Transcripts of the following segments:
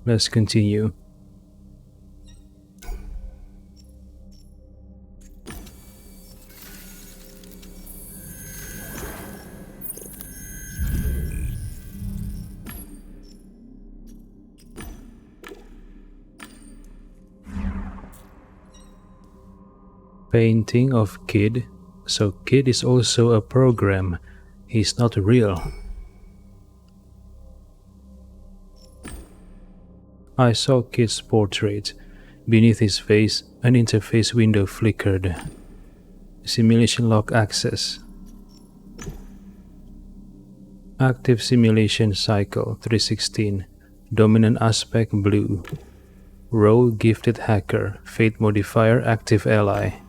Let's continue. Painting of Kid. So Kid is also a program. He's not real. I saw Kid's portrait. Beneath his face, an interface window flickered. Simulation log access. Active simulation cycle 316. Dominant aspect blue. Role gifted hacker. Fate modifier active ally.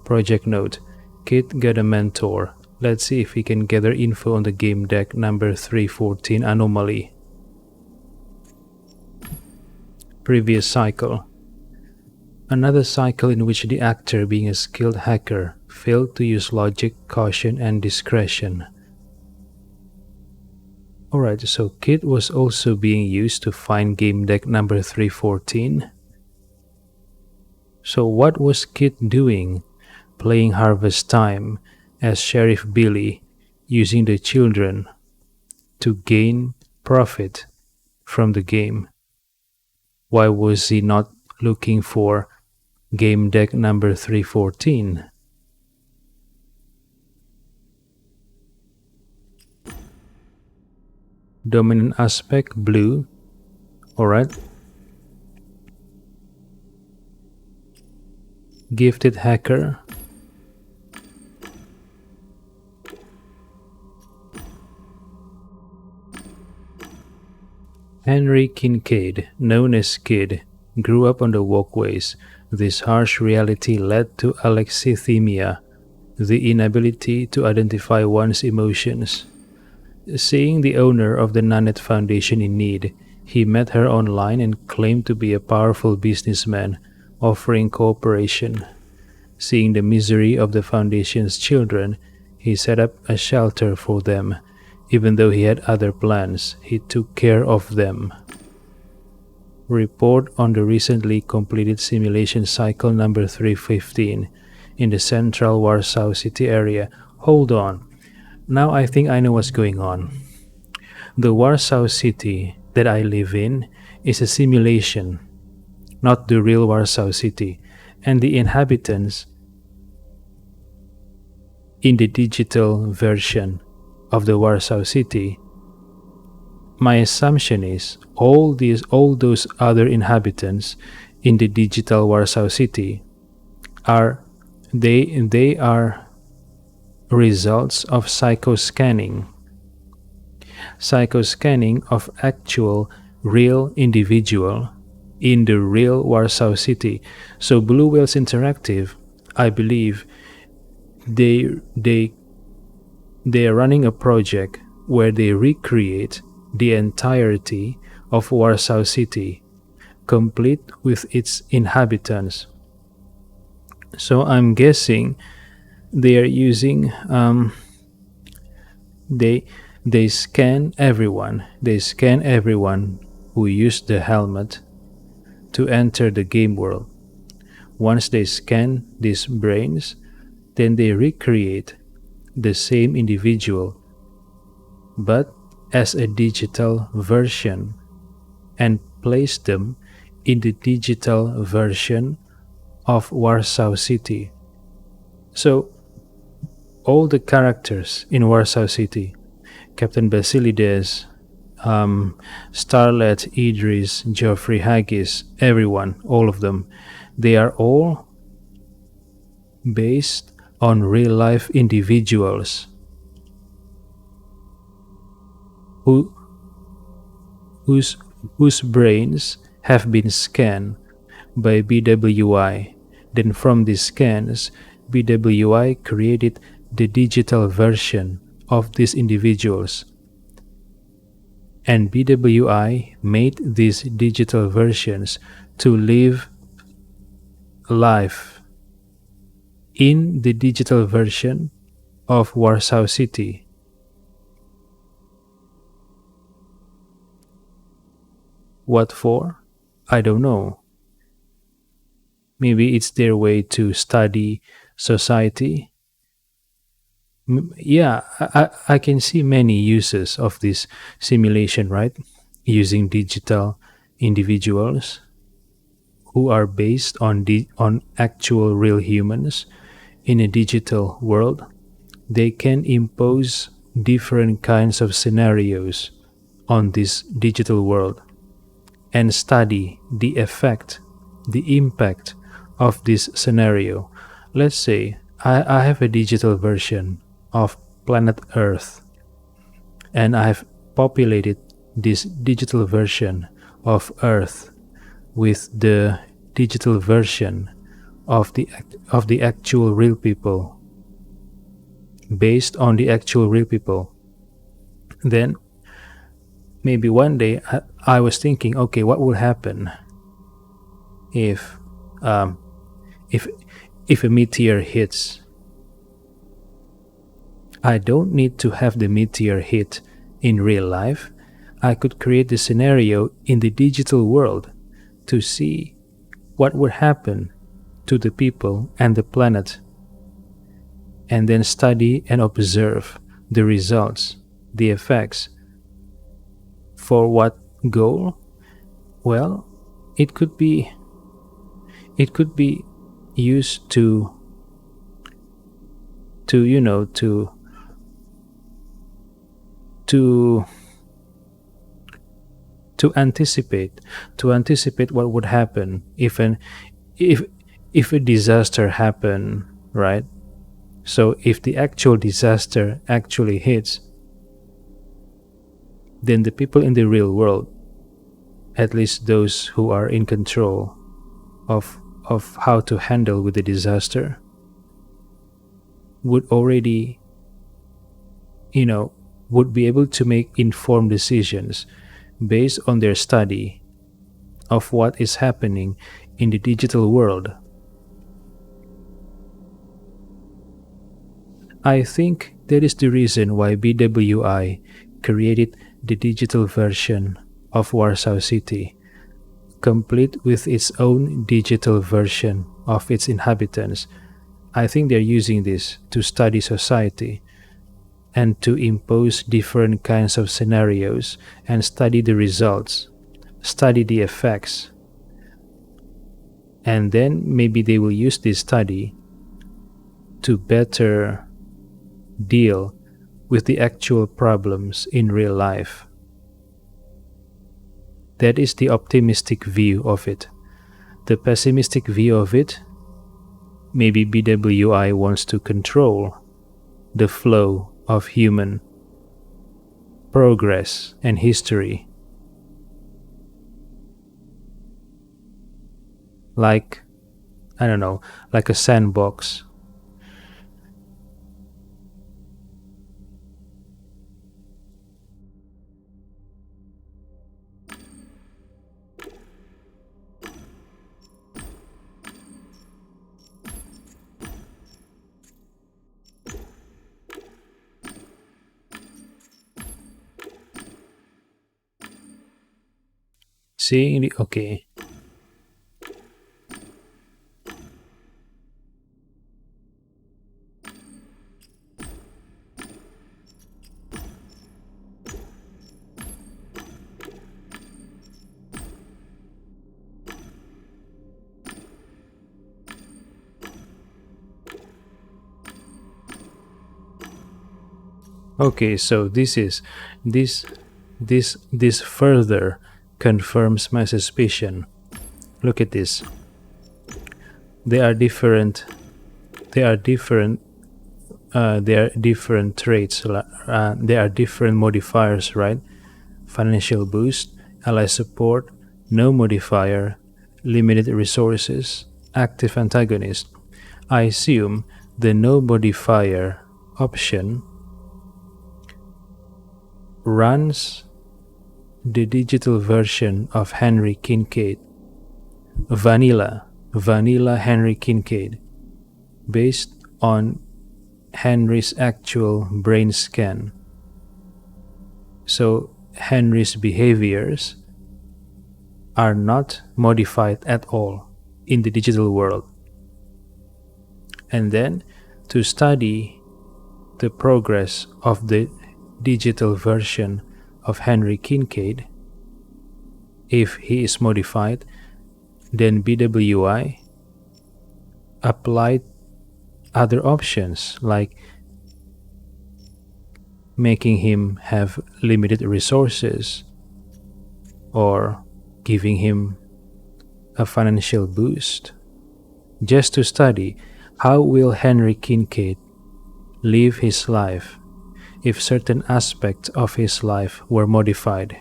Project note. Kid got a mentor. Let's see if we can gather info on the Gamedec number 314 anomaly. Previous cycle. Another cycle in which the actor, being a skilled hacker, failed to use logic, caution, and discretion. Alright, so Kid was also being used to find Gamedec number 314. So what was Kid doing? Playing Harvest Time as Sheriff Billy, using the children to gain profit from the game. Why was he not looking for Gamedec number 314? Dominant aspect blue. Alright. Gifted hacker. Henry Kincaid, known as Kid, grew up on the walkways. This harsh reality led to alexithymia, the inability to identify one's emotions. Seeing the owner of the Nanette Foundation in need, he met her online and claimed to be a powerful businessman, offering cooperation. Seeing the misery of the Foundation's children, he set up a shelter for them. Even though he had other plans, he took care of them. Report on the recently completed simulation cycle number 315 in the central Warsaw City area. Hold on. Now I think I know what's going on. The Warsaw City that I live in is a simulation, not the real Warsaw City, and the inhabitants in the digital version of the Warsaw City, my assumption is all those other inhabitants in the digital Warsaw City are they are results of psychoscanning of actual real individual in the real Warsaw City. So Blue Whales Interactive, I believe they are running a project where they recreate the entirety of Warsaw City, complete with its inhabitants. So I'm guessing they are using they scan everyone. They scan everyone who used the helmet to enter the game world. Once they scan these brains, then they recreate the same individual, but as a digital version, and place them in the digital version of Warsaw City. So all the characters in Warsaw City, Captain Basilides, Starlet, Idris, Geoffrey Haggis, everyone, all of them, they are all based on real-life individuals whose brains have been scanned by BWI. Then from these scans, BWI created the digital version of these individuals. And BWI made these digital versions to live life in the digital version of Warsaw City. What for? I don't know. Maybe it's their way to study society. Yeah, I can see many uses of this simulation, right? Using digital individuals who are based on on actual real humans in a digital world. They can impose different kinds of scenarios on this digital world and study the effect, the impact of this scenario. Let's say I have a digital version of planet Earth, and I've populated this digital version of Earth with the digital version of the actual real people, based on the actual real people. Then maybe one day I was thinking, okay, what will happen if um, if if a meteor hits? I don't need to have the meteor hit in real life. I could create the scenario in the digital world to see what would happen to the people and the planet, and then study and observe the results, the effects. For what goal? Well, it could be it could be used to you know to to anticipate what would happen if if a disaster happen, right? So if the actual disaster actually hits, then the people in the real world, at least those who are in control of how to handle with the disaster, would already, you know, would be able to make informed decisions based on their study of what is happening in the digital world. I think that is the reason why BWI created the digital version of Warsaw City, complete with its own digital version of its inhabitants. I think they're using this to study society and to impose different kinds of scenarios and study the results, study the effects. And then maybe they will use this study to better deal with the actual problems in real life. That is the optimistic view of it. The pessimistic view of it, maybe BWI wants to control the flow of human progress and history. Like, I don't know, like a sandbox. See, okay. Okay, so this this further confirms my suspicion. Look at this. They are different. They are different. They are different traits. They are different modifiers, right? Financial boost, ally support, no modifier, limited resources, active antagonist. I assume the no modifier option runs the digital version of Henry Kincaid, vanilla Henry Kincaid, based on Henry's actual brain scan. So Henry's behaviors are not modified at all in the digital world. And then to study the progress of the digital version of Henry Kincaid, if he is modified, then BWI applied other options like making him have limited resources or giving him a financial boost, just to study how will Henry Kincaid live his life if certain aspects of his life were modified.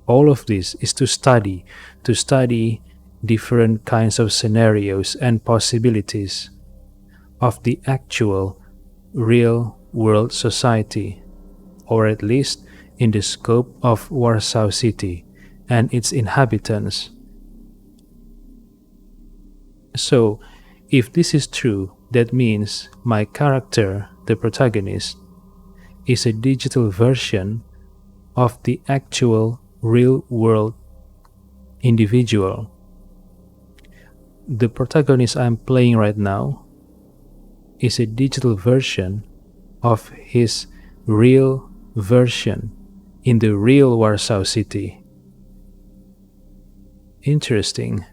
All of this is to study different kinds of scenarios and possibilities of the actual real world society, or at least in the scope of Warsaw City and its inhabitants. So, if this is true, that means my character, the protagonist, is a digital version of the actual real world individual. The protagonist I'm playing right now is a digital version of his real version in the real Warsaw City. Interesting.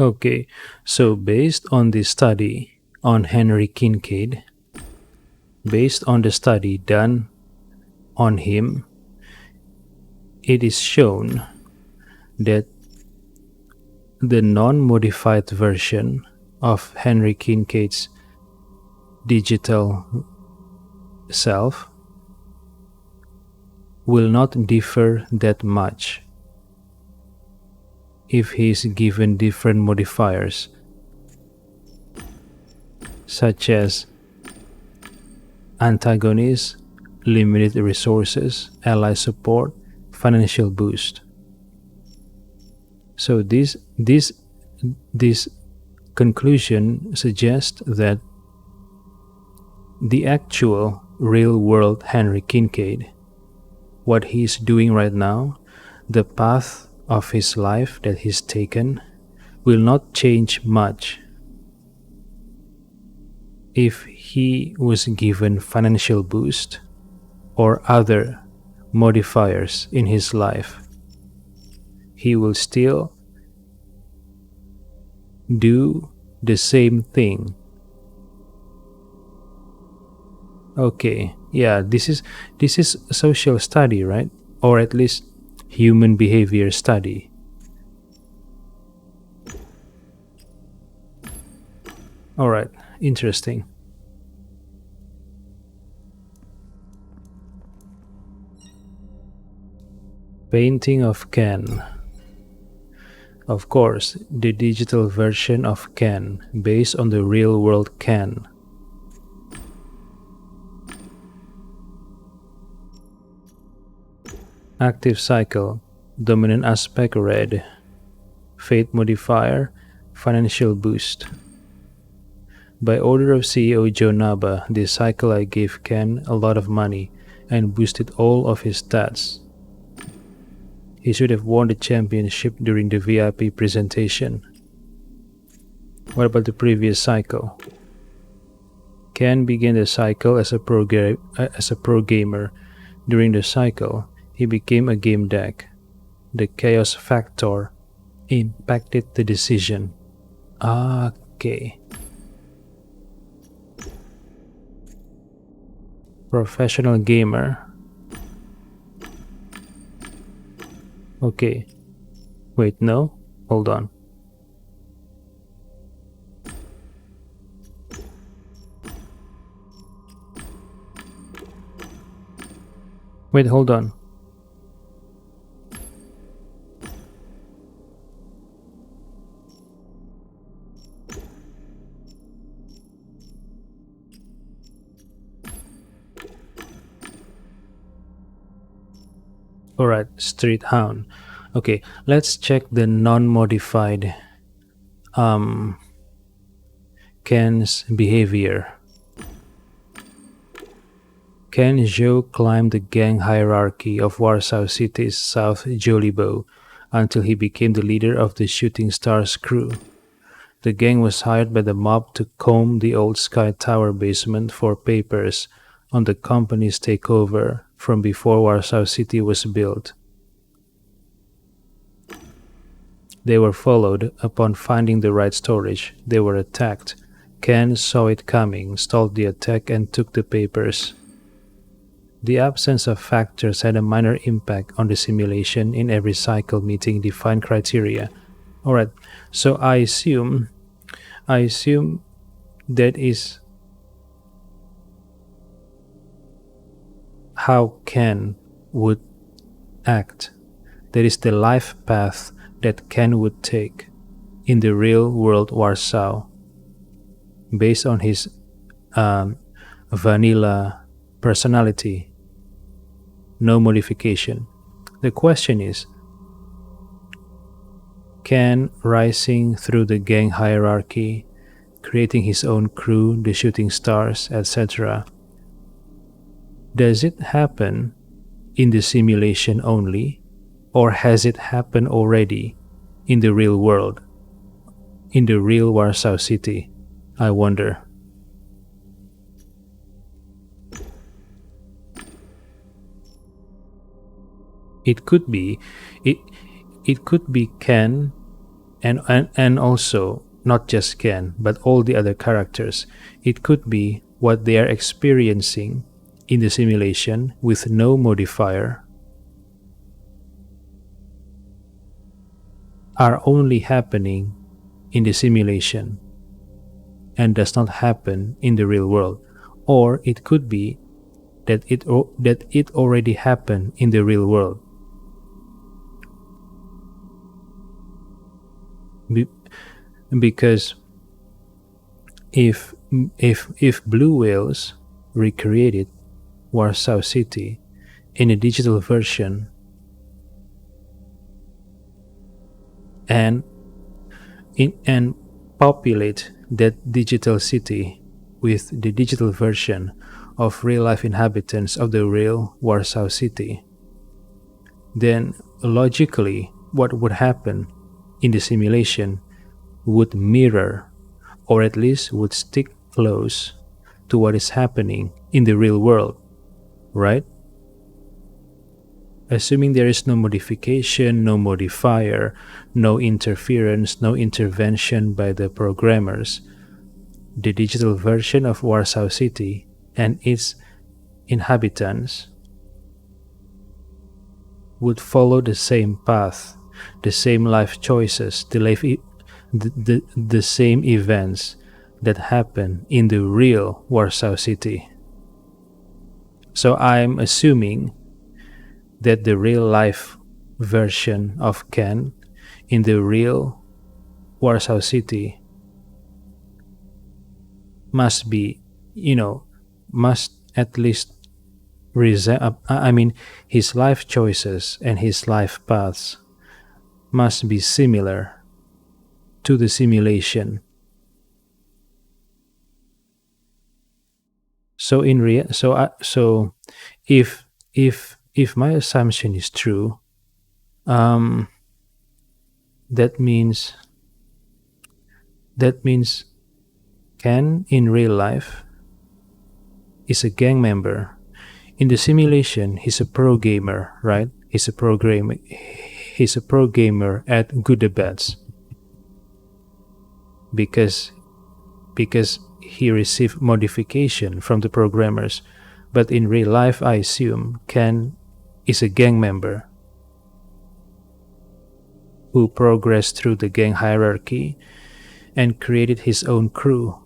Okay, so based on the study on Henry Kincaid, based on the study done on him, it is shown that the non-modified version of Henry Kincaid's digital self will not differ that much if he is given different modifiers, such as antagonist, limited resources, ally support, financial boost. So this conclusion suggests that the actual real world Henry Kincaid, what he's doing right now, the path of his life that he's taken, will not change much if he was given financial boost or other modifiers in his life. He will still do the same thing. Okay, yeah, this is social study, right? Or at least human behavior study. All right, interesting. Painting of Ken. Of course, the digital version of Ken based on the real world Ken. Active cycle, dominant aspect red, fate modifier, financial boost. By order of CEO Joe Naba, this cycle I gave Ken a lot of money and boosted all of his stats. He should have won the championship during the VIP presentation. What about the previous cycle? Ken began the cycle as a pro gamer. During the cycle, he became a Gamedec. The chaos factor impacted the decision. Okay. Professional gamer. Okay. Wait, no? Hold on. Wait, hold on. Alright, street hound. Okay, let's check the non-modified Ken's behavior. Ken Zhou climbed the gang hierarchy of Warsaw City's South Jolibo until he became the leader of the Shooting Stars crew. The gang was hired by the mob to comb the old Sky Tower basement for papers on the company's takeover from before Warsaw City was built. They were followed. Upon finding the right storage, they were attacked. Ken saw it coming, stalled the attack, and took the papers. The absence of factors had a minor impact on the simulation in every cycle meeting defined criteria. Alright, so I assume that is how Ken would act. That is the life path that Ken would take in the real world Warsaw based on his vanilla personality, no modification. The question is, Ken rising through the gang hierarchy, creating his own crew, the Shooting Stars, etc. Does it happen in the simulation only, or has it happened already in the real world, in the real Warsaw City? I wonder. It could be, it could be Ken, and also not just Ken, but all the other characters. It could be what they are experiencing in the simulation with no modifier are only happening in the simulation and does not happen in the real world. Or it could be that it already happened in the real world. Because if Blue Whales recreated Warsaw City in a digital version and populate that digital city with the digital version of real life inhabitants of the real Warsaw City, then logically what would happen in the simulation would mirror, or at least would stick close to what is happening in the real world, right? Assuming there is no modification, no modifier, no interference, no intervention by the programmers, the digital version of Warsaw City and its inhabitants would follow the same path, the same life choices, the same events that happen in the real Warsaw City. So I'm assuming that the real life version of Ken in the real Warsaw City must be, must at least his life choices and his life paths must be similar to the simulation. So if my assumption is true, that means Ken in real life is a gang member. In the simulation, he's a pro gamer, right? He's a pro gamer at good bets because he received modification from the programmers, But in real life, I assume Ken is a gang member who progressed through the gang hierarchy and created his own crew.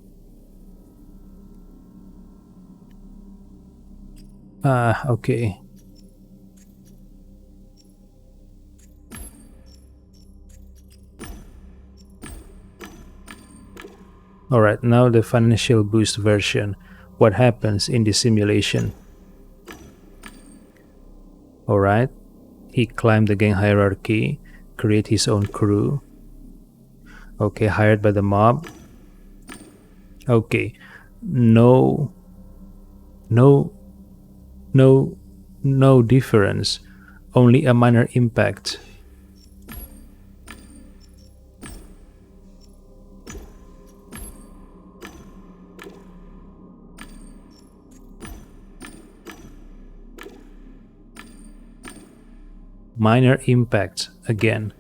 Okay. Alright, now the financial boost version. What happens in the simulation? Alright, he climbed the gang hierarchy, create his own crew. Okay, hired by the mob. Okay, no, no, no difference, only a minor impact. Minor impact again.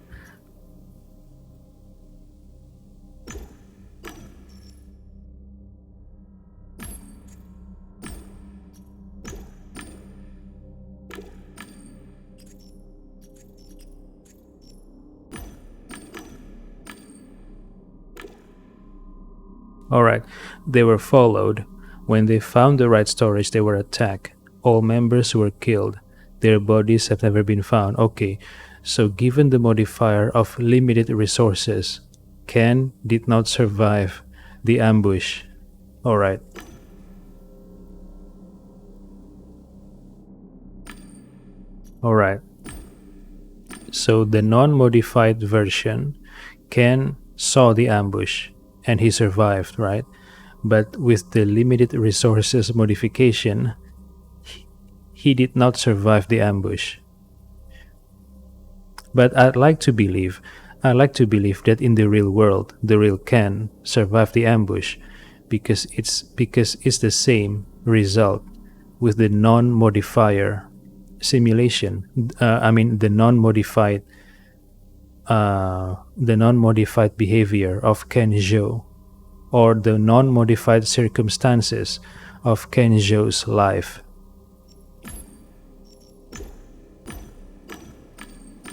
Alright, they were followed. When they found the right storage, they were attacked. All members were killed. Their bodies have never been found. Okay, so given the modifier of limited resources, Ken did not survive the ambush. Alright. Alright. So the non-modified version, Ken saw the ambush and he survived, right? But with the limited resources modification, he did not survive the ambush. But I'd like to believe that in the real world, the real Ken survived the ambush because it's the same result with the non-modifier simulation. The non-modified behavior of Ken Zhou, or the non-modified circumstances of Ken Zhou's life.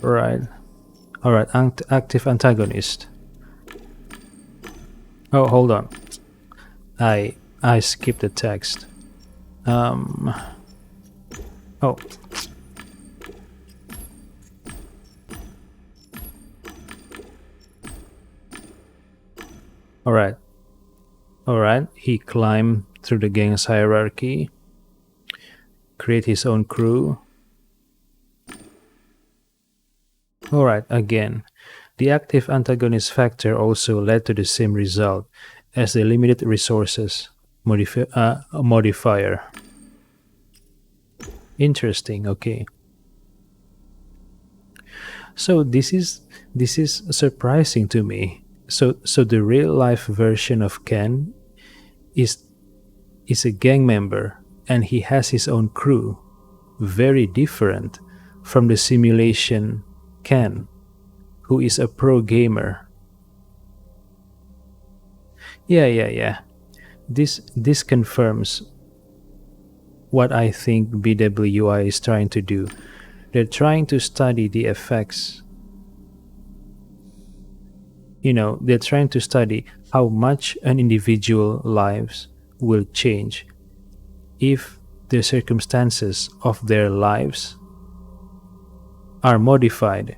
Right. Alright, active antagonist. Oh, hold on. I skipped the text. Oh. Alright. Alright, he climbed through the gang's hierarchy, create his own crew. Alright, again, the active antagonist factor also led to the same result as the limited resources modifier. Interesting, okay. So this is surprising to me. So the real life version of Ken is a gang member and he has his own crew. Very different from the simulation Ken, who is a pro gamer. Yeah. This confirms what I think BWI is trying to do. They're trying to study the effects. They're trying to study how much an individual's lives will change if the circumstances of their lives are modified.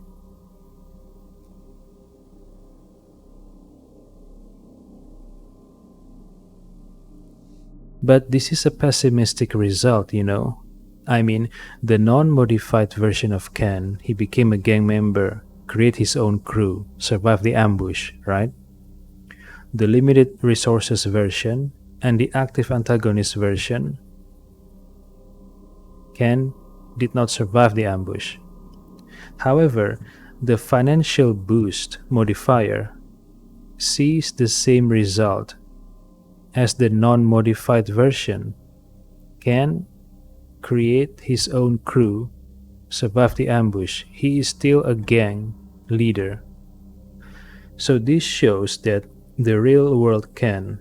But this is a pessimistic result, I mean, the non-modified version of Ken, he became a gang member, create his own crew, survive the ambush, right? The limited resources version and the active antagonist version, Ken did not survive the ambush. However, the financial boost modifier sees the same result as the non-modified version. Ken create his own crew, survive the ambush. He is still a gang leader. So this shows that the real world Ken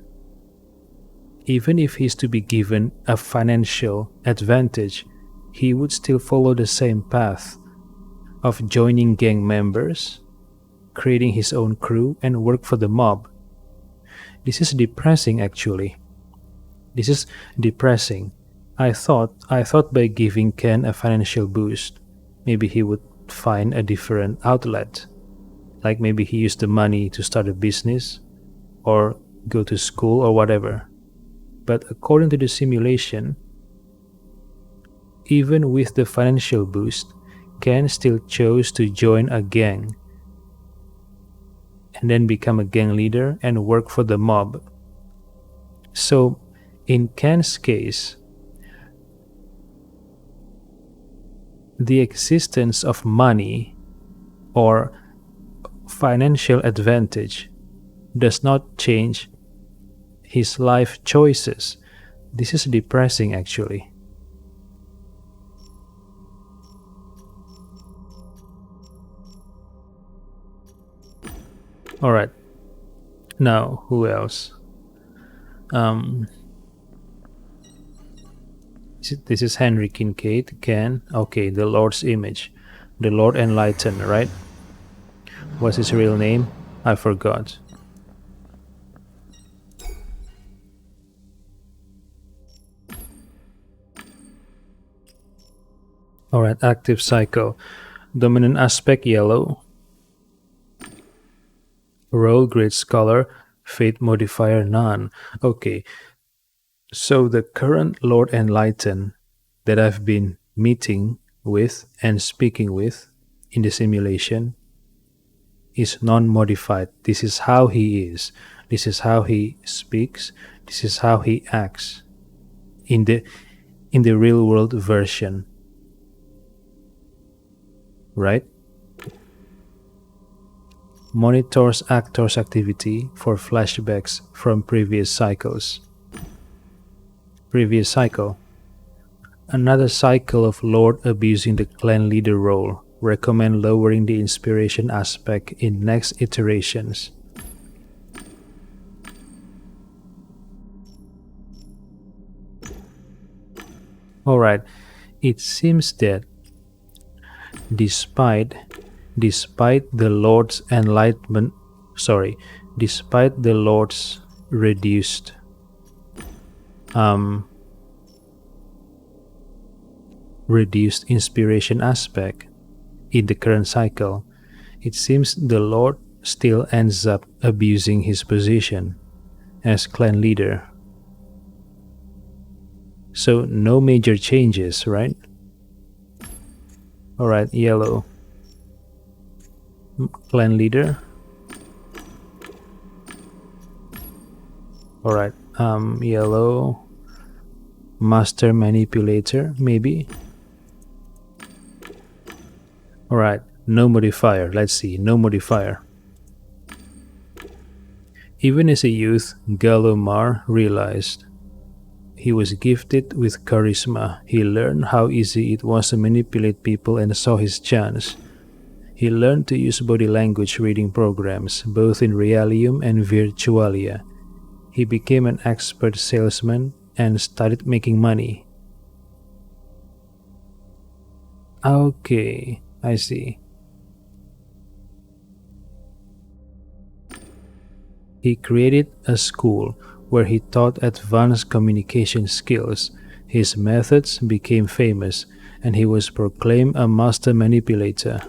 Even if he's to be given a financial advantage, he would still follow the same path of joining gang members, creating his own crew, and work for the mob. This is depressing actually. This is depressing. I thought by giving Ken a financial boost, maybe he would find a different outlet. Like maybe he used the money to start a business or go to school or whatever. But according to the simulation, even with the financial boost, Ken still chose to join a gang and then become a gang leader and work for the mob. So, in Ken's case, the existence of money or financial advantage does not change his life choices. This is depressing actually. Alright, now who else? This is Henry Kincaid. Ken. Okay, the Lord's image. The Lord Enlightened, right? What's his real name? I forgot. Alright, active cycle. Dominant aspect yellow. Role great scholar. Fate modifier none. Okay, so the current Lord Enlightened that I've been meeting with and speaking with in the simulation is non-modified. This is how he is. This is how he speaks. This is how he acts in the real world version. Right? Monitors actors' activity for flashbacks from previous cycles. Previous cycle. Another cycle of Lord abusing the clan leader role. Recommend lowering the inspiration aspect in next iterations. Alright, it seems that despite the Lord's enlightenment, despite the Lord's reduced reduced inspiration aspect in the current cycle, it seems the Lord still ends up abusing his position as clan leader. So no major changes, right? Alright, yellow. Clan leader. Alright, yellow. Master manipulator, maybe. Alright, no modifier. Let's see, no modifier. Even as a youth, Galomar realized he was gifted with charisma. He learned how easy it was to manipulate people and saw his chance. He learned to use body language reading programs, both in Realium and Virtualia. He became an expert salesman and started making money. Okay, I see. He created a school where he taught advanced communication skills. His methods became famous, and he was proclaimed a master manipulator.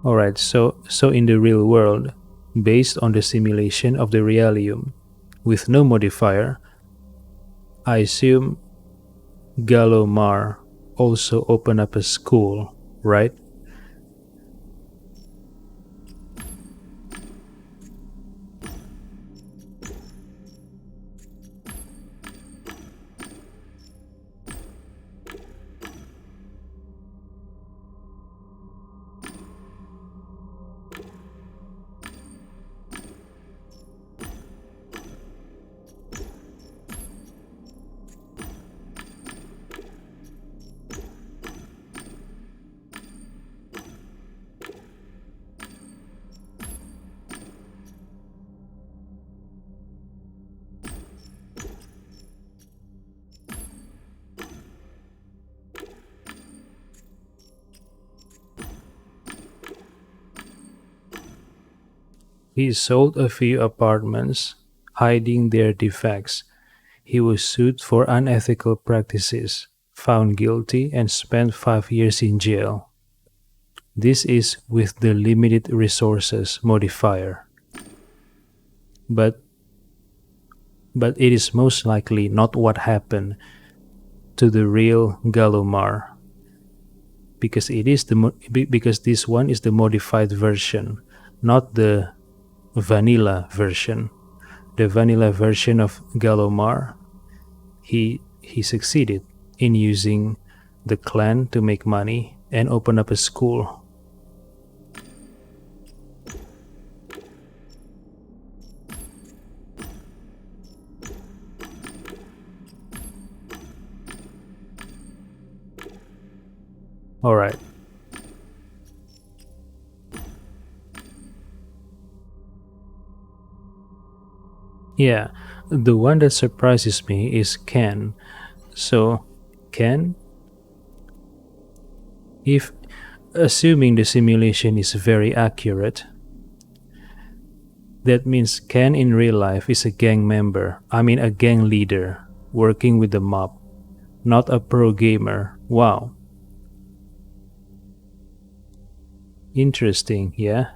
Alright, so in the real world, based on the simulation of the Realium, with no modifier, I assume Galomar also opened up a school, right? He sold a few apartments, hiding their defects. He was sued for unethical practices, found guilty, and spent 5 years in jail. This is with the limited resources modifier. But but it is most likely not what happened to the real Galomar, because because this one is the modified version, not the vanilla version. The vanilla version of Galomar, he succeeded in using the clan to make money and open up a school. All right. Yeah, the one that surprises me is Ken. So, Ken, if assuming the simulation is very accurate, that means Ken in real life is a gang member. I mean, a gang leader working with the mob, not a pro gamer. Wow. Interesting, yeah?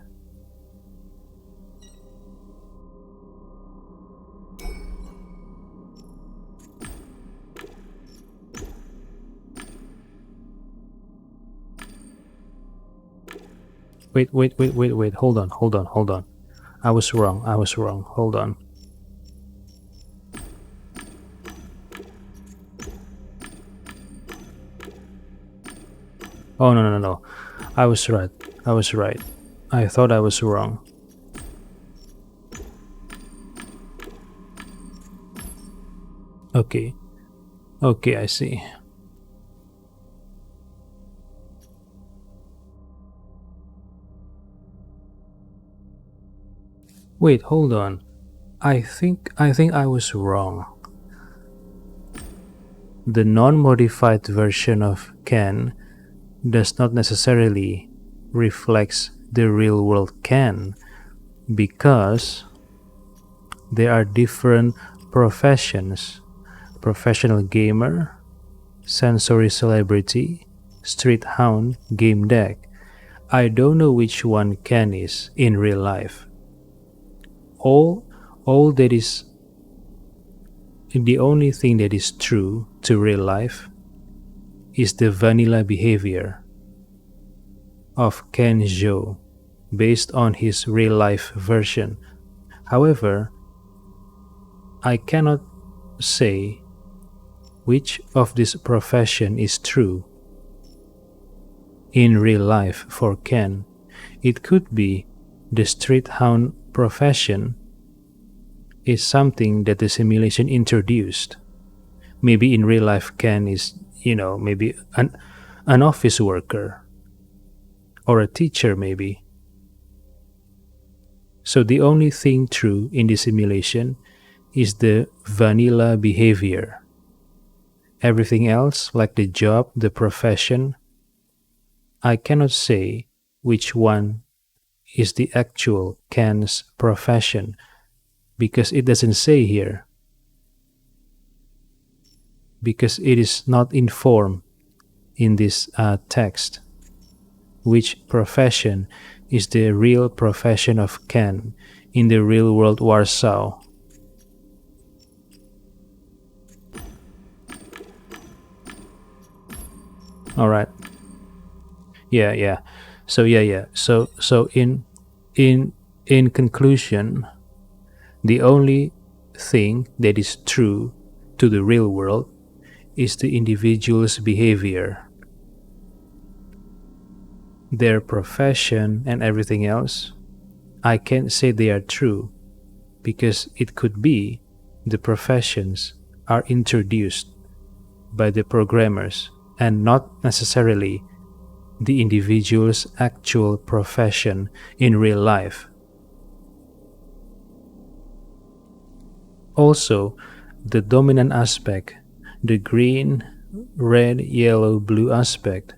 Wait. Hold on. I was wrong. Hold on. Oh, no. I was right. I thought I was wrong. Okay. Okay, I see. Wait, hold on. I think I was wrong. The non-modified version of Ken does not necessarily reflects the real world Ken, because there are different professions: professional gamer, sensory celebrity, street hound, Gamedec. I don't know which one Ken is in real life. All all that is the only thing that is true to real life is the vanilla behavior of Ken Zhou based on his real life version. However, I cannot say which of this profession is true in real life for Ken. It could be the street hound profession is something that the simulation introduced. Maybe in real life Ken is, maybe an office worker or a teacher maybe. So the only thing true in the simulation is the vanilla behavior. Everything else, like the job, the profession, I cannot say which one is the actual Ken's profession because it doesn't say here. Because it is not informed in this text. Which profession is the real profession of Ken in the real world Warsaw? All right. Yeah. So in conclusion, the only thing that is true to the real world is the individual's behavior. Their profession and everything else, I can't say they are true because it could be the professions are introduced by the programmers and not necessarily the individual's actual profession in real life. Also, the dominant aspect, the green, red, yellow, blue aspect,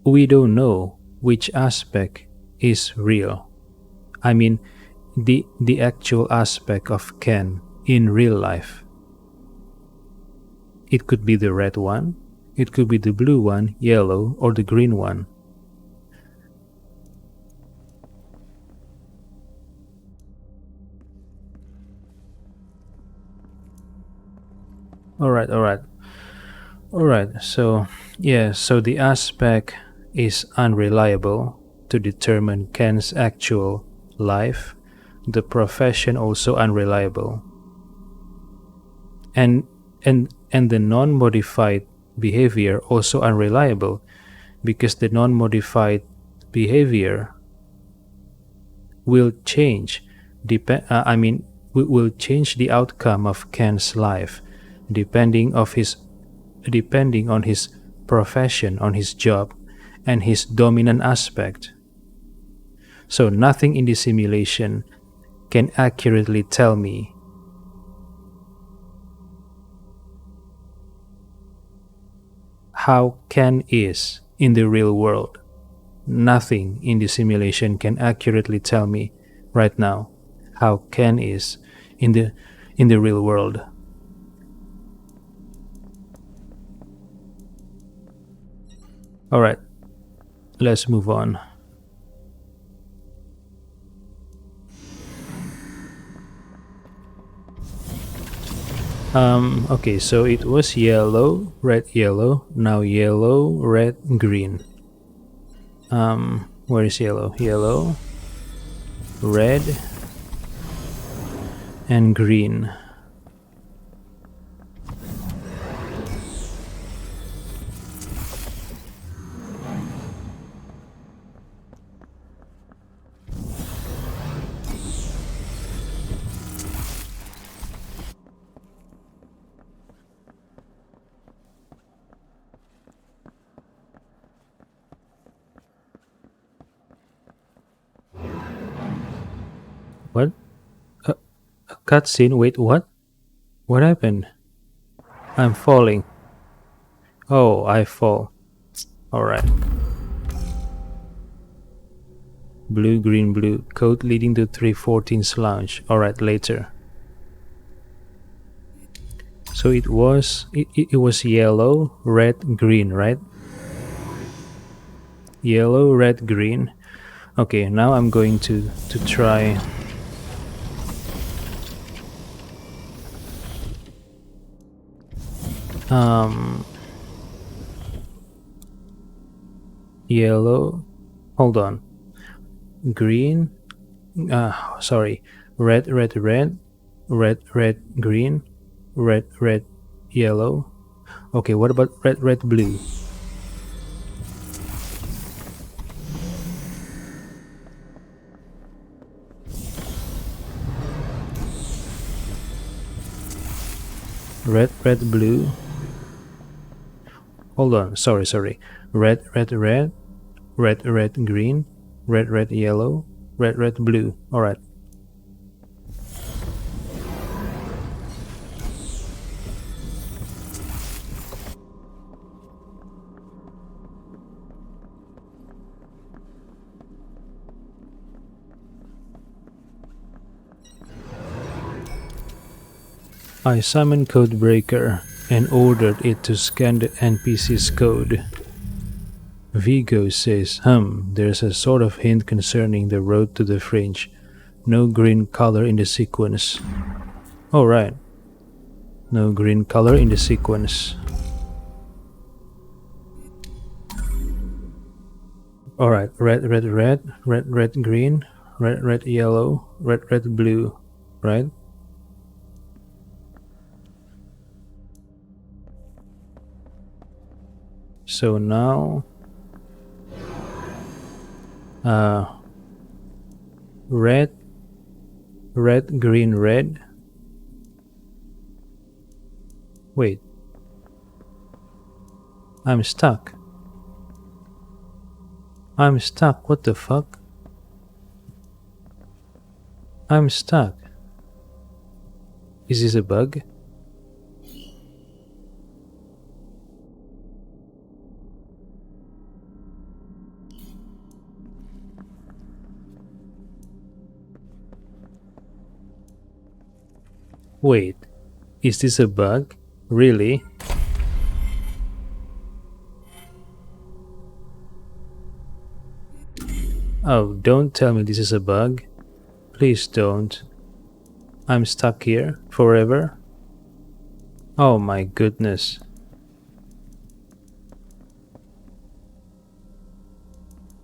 we don't know which aspect is real. I mean, the actual aspect of Ken in real life. It could be the red one, it could be the blue one, yellow, or the green one. All right, all right, all right. So, yeah, so the aspect is unreliable to determine Ken's actual life. The profession also unreliable, and the non-modified behavior also unreliable because the non-modified behavior will change will change the outcome of Ken's life depending on his profession, on his job, and his dominant aspect. So nothing in the simulation can accurately tell me how Ken is in the real world. Nothing in the simulation can accurately tell me right now how Ken is in the real world. All right, let's move on. Okay, so it was yellow, red, yellow. Now yellow, red, green. Where is yellow? Yellow, red, and green. What? A cutscene? Wait, what? What happened? I'm falling. Oh, I fall. Alright. Blue, green, blue. Code leading to 314's lounge. Alright, later. So it was yellow, red, green, right? Yellow, red, green. Okay, now I'm going to try um yellow. Hold on. Green. Sorry. Red, red, red. Red, red, green. Red, red, yellow. Okay, what about red, red, blue? Red, red, blue. Hold on. Sorry, sorry. Red, red, red. Red, red, green. Red, red, yellow. Red, red, blue. Alright. I summoned Codebreaker and ordered it to scan the NPC's code. Vigo says, there's a sort of hint concerning the road to the fringe. No green color in the sequence. Alright. No green color in the sequence. Alright, red, red, red, red, red, green, red, red, yellow, red, red, blue, right? So now red, red, green, red. Wait. I'm stuck. I'm stuck. What the fuck? I'm stuck. Is this a bug? Wait, is this a bug? Really? Oh, don't tell me this is a bug. Please don't. I'm stuck here forever? Oh my goodness.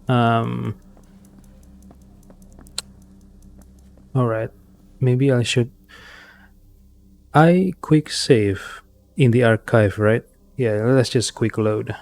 Um, alright. Maybe I should. I quick save in the archive, right? Yeah, let's just quick load.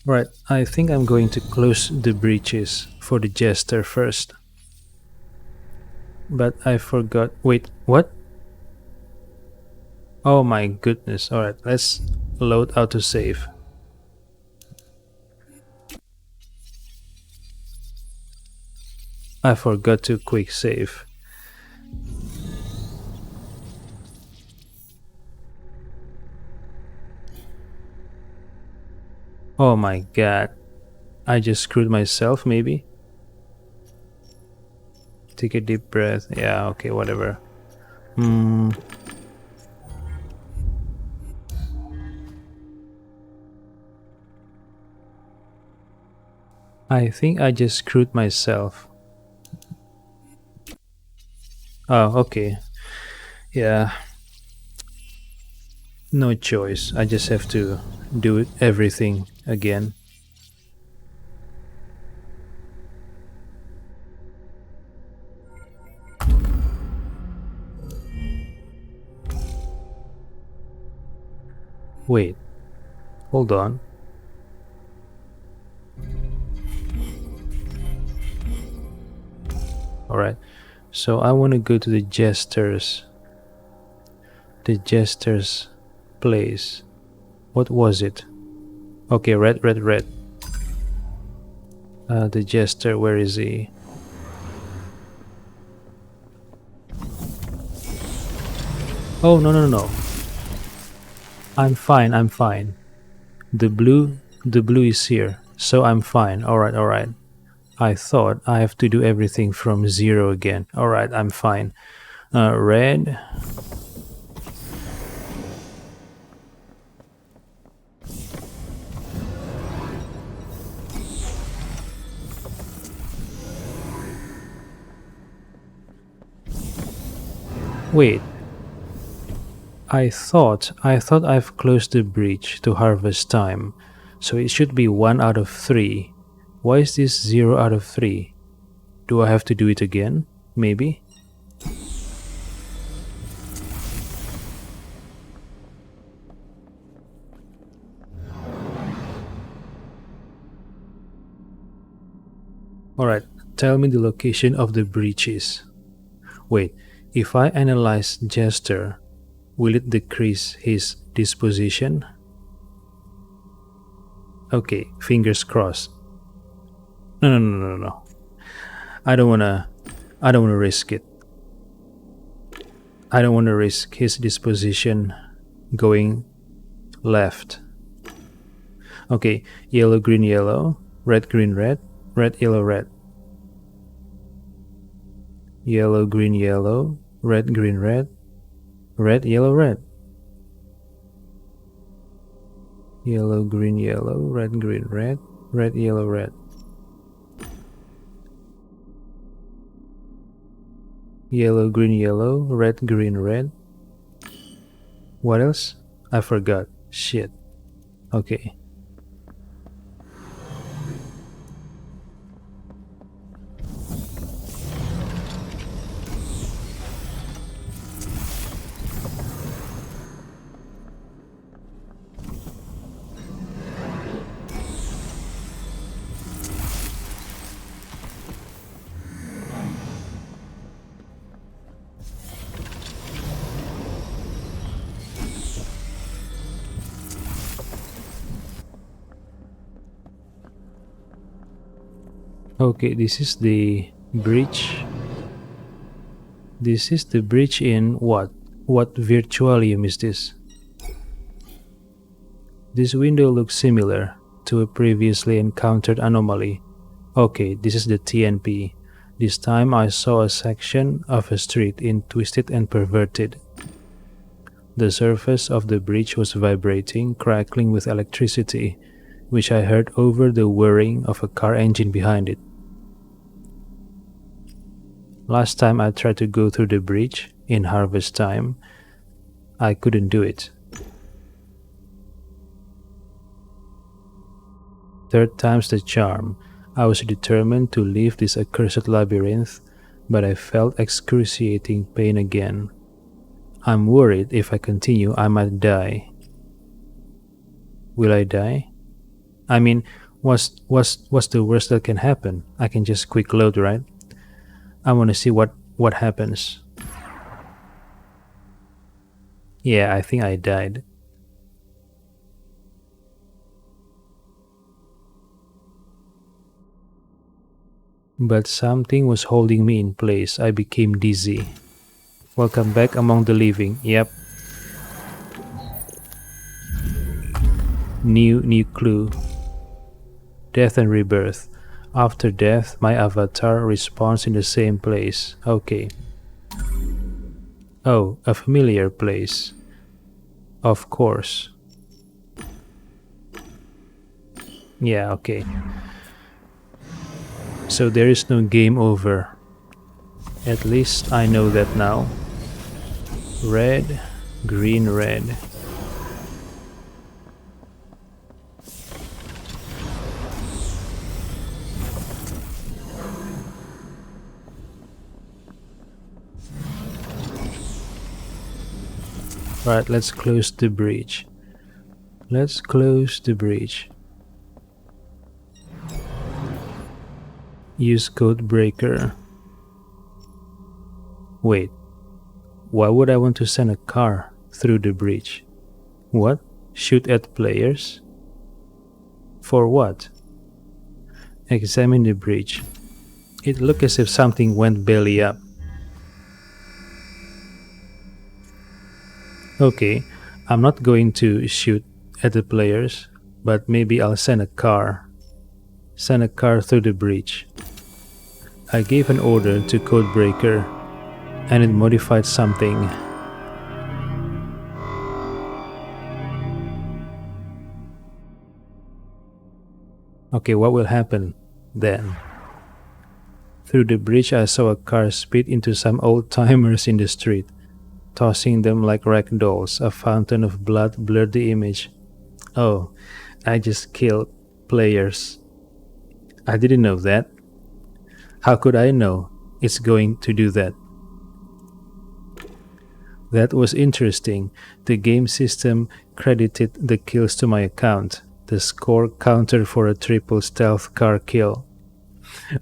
Right, I think I'm going to close the breaches for the jester first. But I forgot. Wait, what? Oh my goodness. Alright, let's load autosave. I forgot to quick save. Oh my god. I just screwed myself, maybe? Take a deep breath. Yeah, okay, whatever. Hmm. I think I just screwed myself. Oh, okay. Yeah. No choice. I just have to do it, everything again. Wait. Hold on. Alright. So I want to go to the jester's place. What was it? Okay, red, red, red. The jester, where is he? Oh, no, no, no. I'm fine, I'm fine. The blue is here. So I'm fine. Alright, alright. I thought I have to do everything from zero again. Alright, I'm fine. Red. Wait. I thought I've closed the breach to harvest time. So it should be 1 out of 3. Why is this 0 out of 3? Do I have to do it again? Maybe? Alright, tell me the location of the breaches. Wait, if I analyze Jester, will it decrease his disposition? Okay, fingers crossed. No, no, no, no, no. I don't wanna risk it. I don't wanna risk his disposition going left. Okay, yellow, green, yellow, red, green, red, red, yellow, red. Yellow, green, yellow, red, green, red, red, yellow, red. Yellow, green, yellow, red, green, red, red, yellow, red. Yellow, green, yellow, red, green, red. What else? I forgot. Shit. Okay. Okay, this is the bridge. This is the bridge in what? What virtualium is this? This window looks similar to a previously encountered anomaly. Okay, this is the TNP. This time I saw a section of a street in twisted and perverted. The surface of the bridge was vibrating, crackling with electricity, which I heard over the whirring of a car engine behind it. Last time I tried to go through the bridge, in harvest time, I couldn't do it. Third time's the charm. I was determined to leave this accursed labyrinth, but I felt excruciating pain again. I'm worried if I continue I might die. Will I die? I mean, what's the worst that can happen? I can just quick load, right? I want to see what happens. Yeah, I think I died. But something was holding me in place. I became dizzy. Welcome back among the living. Yep. New clue. Death and rebirth. After death, my avatar respawns in the same place. Okay. Oh, a familiar place. Of course. Yeah, okay. So there is no game over. At least I know that now. Red, green, red. Right, let's close the bridge. Let's close the bridge. Use code breaker. Wait, why would I want to send a car through the bridge? What? Shoot at players? For what? Examine the bridge. It looked as if something went belly up. Okay, I'm not going to shoot at the players, but maybe I'll send a car. Send a car through the bridge. I gave an order to Codebreaker, and it modified something. Okay, what will happen then? Through the bridge I saw a car speed into some old-timers in the street, tossing them like rag dolls. A fountain of blood blurred the image. Oh, I just killed players. I didn't know that. How could I know it's going to do that? That was interesting. The game system credited the kills to my account. The score counted for a triple stealth car kill.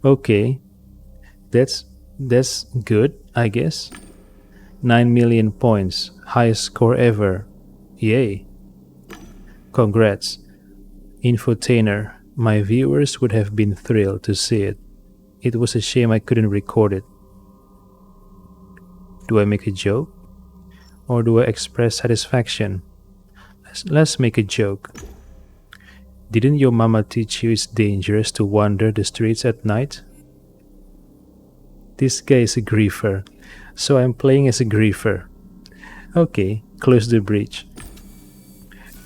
Okay, that's good, I guess. 9 million points, highest score ever. Yay. Congrats. Infotainer, my viewers would have been thrilled to see it. It was a shame I couldn't record it. Do I make a joke? Or do I express satisfaction? Let's make a joke. Didn't your mama teach you it's dangerous to wander the streets at night? This guy is a griefer, so I'm playing as a griefer. Okay, close the bridge.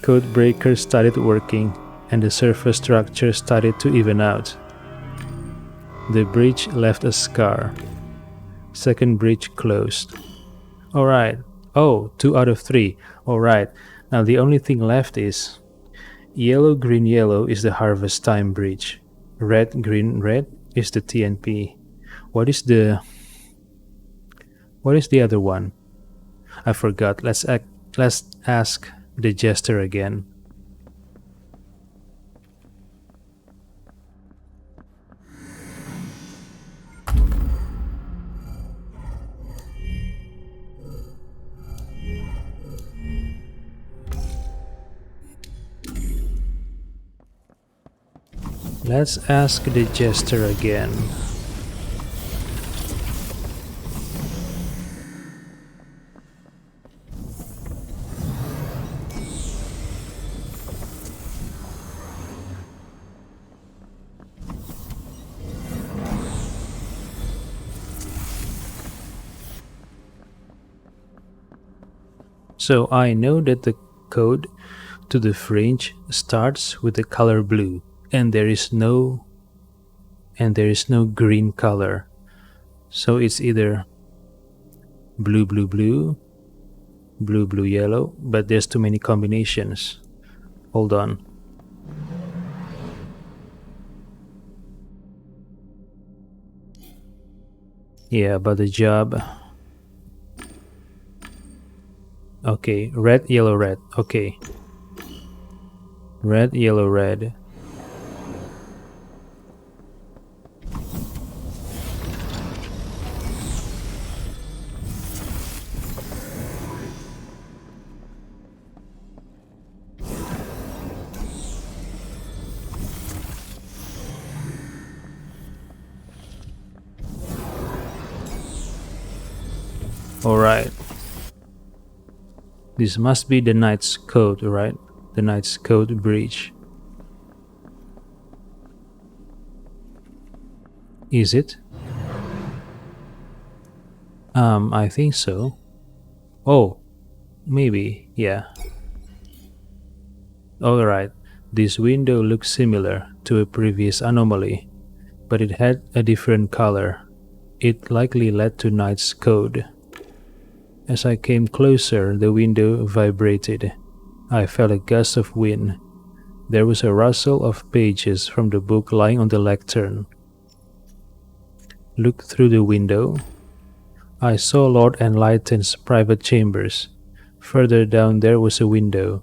Codebreaker started working, and the surface structure started to even out. The bridge left a scar. Second bridge closed. Alright. Oh, 2 out of 3. Alright. Now the only thing left is yellow, green, yellow is the harvest time bridge. Red, green, red is the TNP. What is the other one? I forgot. Let's ask the jester again. Let's ask the jester again. So I know that the code to the fringe starts with the color blue, and there is no green color. So it's either blue blue blue, blue blue yellow, but there's too many combinations. Hold on. Yeah, about the job. Okay, red, yellow, red. Okay. Red, yellow, red. Alright. This must be the Knight's Code, right? The Knight's Code breach. Is it? I think so. Oh, maybe, yeah. Alright, this window looks similar to a previous anomaly, but it had a different color. It likely led to Knight's Code. As I came closer, the window vibrated. I felt a gust of wind. There was a rustle of pages from the book lying on the lectern. Looked through the window. I saw Lord Enlighten's private chambers. Further down there was a window,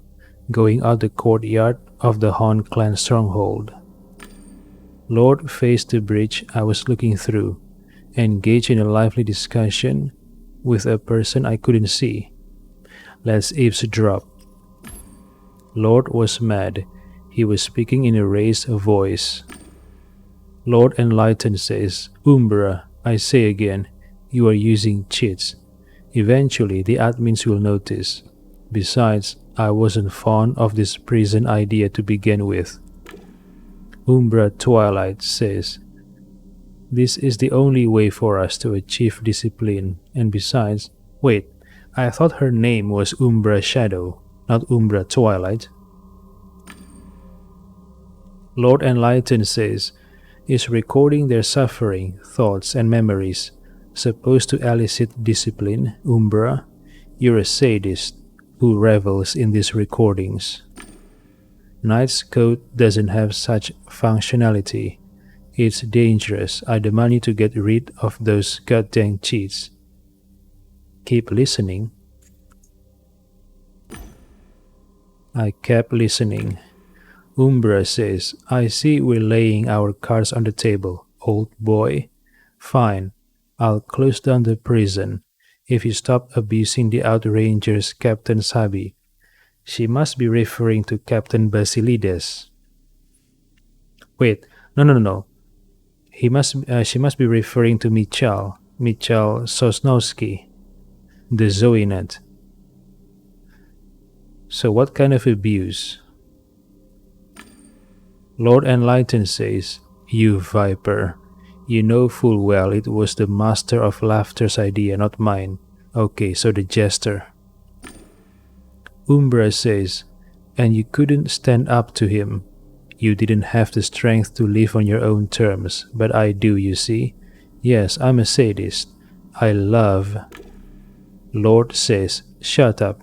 going out the courtyard of the Han clan stronghold. Lord faced the bridge I was looking through, engaged in a lively discussion with a person I couldn't see. Let's eavesdrop. Lord was mad. He was speaking in a raised voice. Lord Enlighten says, Umbra, I say again, you are using cheats. Eventually the admins will notice. Besides, I wasn't fond of this prison idea to begin with. Umbra Twilight says, this is the only way for us to achieve discipline, and besides, wait, I thought her name was Umbra Shadow, not Umbra Twilight. Lord Enlighten says, is recording their suffering, thoughts, and memories supposed to elicit discipline, Umbra? You're a sadist who revels in these recordings. Knight's Code doesn't have such functionality. It's dangerous. I demand you to get rid of those goddamn cheats. Keep listening. I kept listening. Umbra says, I see we're laying our cards on the table, old boy. Fine, I'll close down the prison if you stop abusing the Outranger's Captain Sabi. She must be referring to Captain Basilides. Wait, no. She must be referring to Michal Sosnowski, the Zoinet. So what kind of abuse? Lord Enlighten says, you viper, you know full well it was the Master of Laughter's idea, not mine. Okay, so the jester. Umbra says, and you couldn't stand up to him. You didn't have the strength to live on your own terms, but I do, you see. Yes, I'm a sadist. I love. Lord says, shut up,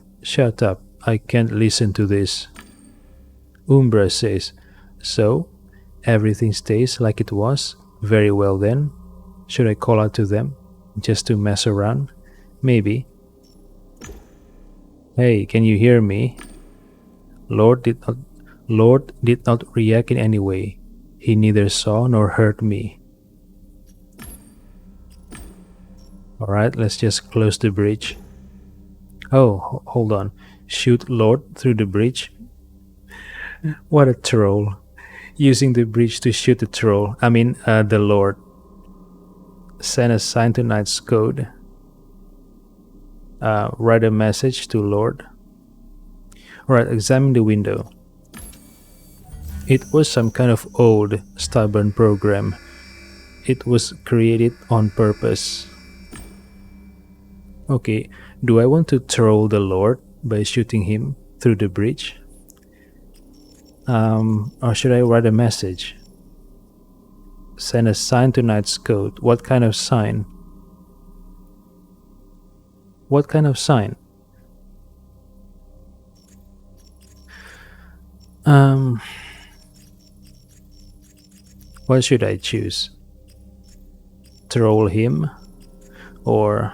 I can't listen to this. Umbra says, so, everything stays like it was? Very well then. Should I call out to them? Just to mess around? Maybe. Hey, can you hear me? Lord did not react in any way. He neither saw nor heard me. Alright, let's just close the bridge. Oh, hold on. Shoot Lord through the bridge? What a troll. Using the bridge to shoot the troll. The Lord. Send a sign to Knight's Code. Write a message to Lord. Alright, examine the window. It was some kind of old, stubborn program. It was created on purpose. Okay, do I want to troll the Lord? by shooting him through the bridge? Or should I write a message? Send a sign to Knight's Code. What kind of sign? What kind of sign? Um, what should I choose? Troll him or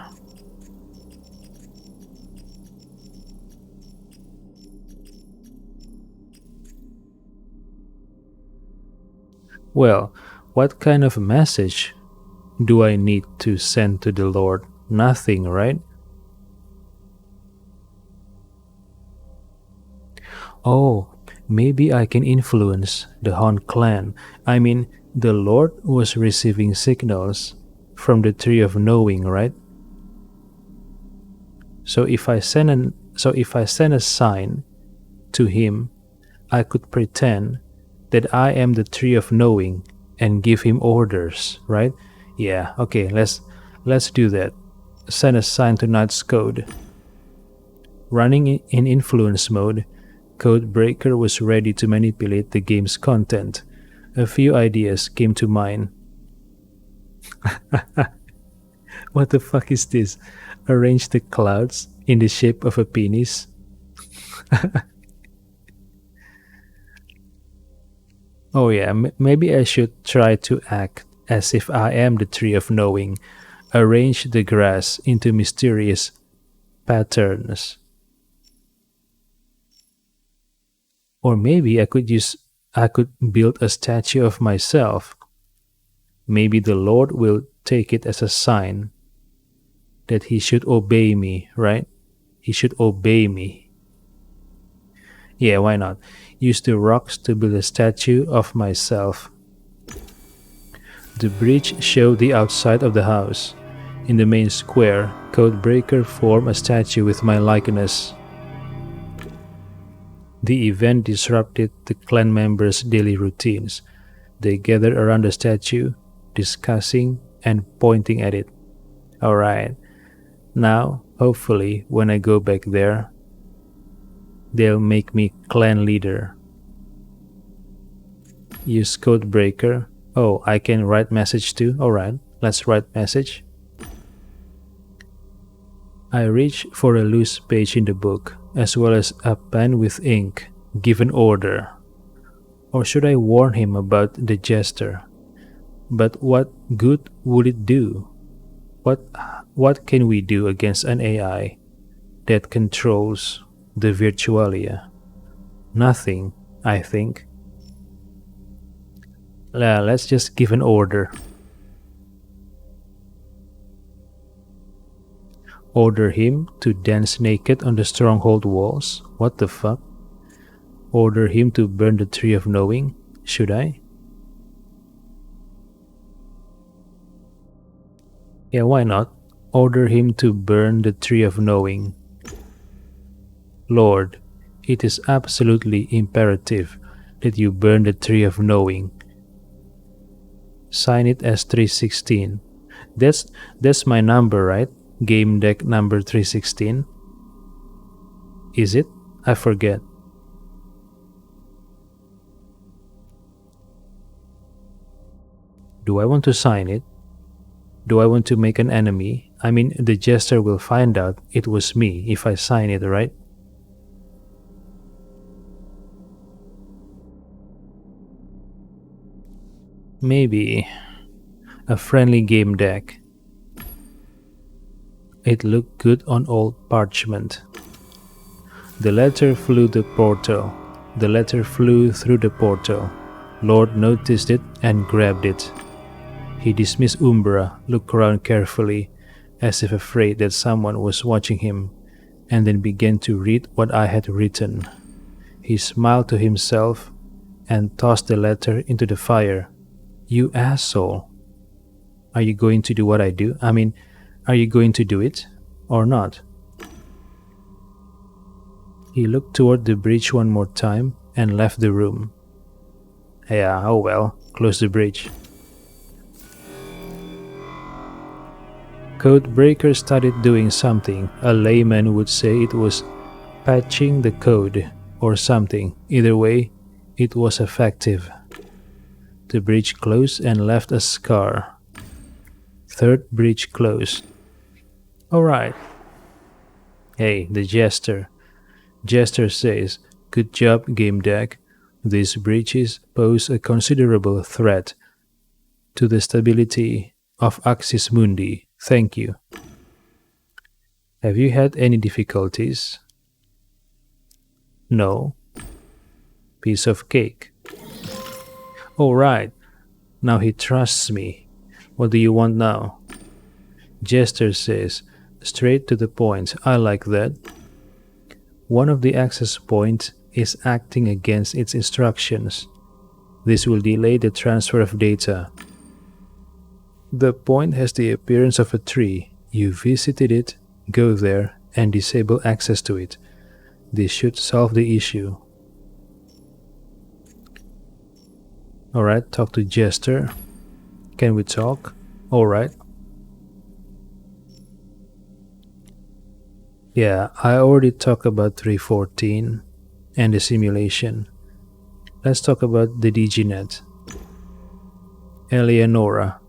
well, what kind of message do I need to send to the Lord? Nothing, right? Oh, maybe I can influence the Han clan. I mean, the Lord was receiving signals from the Tree of Knowing, right? So if I send a sign to him, I could pretend that I am the Tree of Knowing and give him orders, right? Yeah, okay, let's do that. Send a sign to Knight's Code. Running in influence mode, Codebreaker was ready to manipulate the game's content. A few ideas came to mind. What the fuck is this? Arrange the clouds in the shape of a penis? Oh yeah, maybe I should try to act as if I am the Tree of Knowing. Arrange the grass into mysterious patterns. Or maybe I could build a statue of myself. Maybe the Lord will take it as a sign that he should obey me, right? He should obey me. Yeah, why not? Use the rocks to build a statue of myself. The bridge showed the outside of the house. In the main square, Codebreaker formed a statue with my likeness. The event disrupted the clan members' daily routines. They gathered around the statue, discussing and pointing at it. Alright, now, hopefully, when I go back there, they'll make me clan leader. Use Codebreaker. Oh, I can write message too? Alright, let's write message. I reach for a loose page in the book, as well as a pen with ink. Give an order. Or should I warn him about the jester? But what good would it do? What can we do against an AI that controls the Virtualia? Nothing, I think. Let's just give an order. Order him to dance naked on the stronghold walls. What the fuck? Order him to burn the Tree of Knowing. Should I? Yeah, why not? Order him to burn the Tree of Knowing. Lord, it is absolutely imperative that you burn the Tree of Knowing. Sign it as 316. That's my number, right? Gamedec number 316. Is it? I forget. Do I want to sign it? Do I want to make an enemy? I mean, the jester will find out it was me if I sign it, right? Maybe a friendly game deck. It looked good on old parchment. The letter flew the portal. The letter flew through the portal. Lord noticed it and grabbed it. He dismissed Umbra, looked around carefully, as if afraid that someone was watching him, and then began to read what I had written. He smiled to himself and tossed the letter into the fire. You asshole. Are you going to do what I do? I mean, are you going to do it or not? He looked toward the bridge one more time and left the room. Yeah, oh well, close the bridge. Codebreaker started doing something. A layman would say it was patching the code or something. Either way, it was effective. The breach closed and left a scar. Third breach closed. Alright. Hey, the jester. Jester says, "Good job, Gamedec. These breaches pose a considerable threat to the stability of Axis Mundi. Thank you." Have you had any difficulties? No. Piece of cake. Alright, now he trusts me. What do you want now? Jester says, "Straight to the point. I like that. One of the access points is acting against its instructions. This will delay the transfer of data. The point has the appearance of a tree. You visited it, go there, and disable access to it. This should solve the issue." Alright, talk to Jester. Can we talk? Alright. Yeah, I already talked about 314 and the simulation. Let's talk about the DigiNet. Eleonora,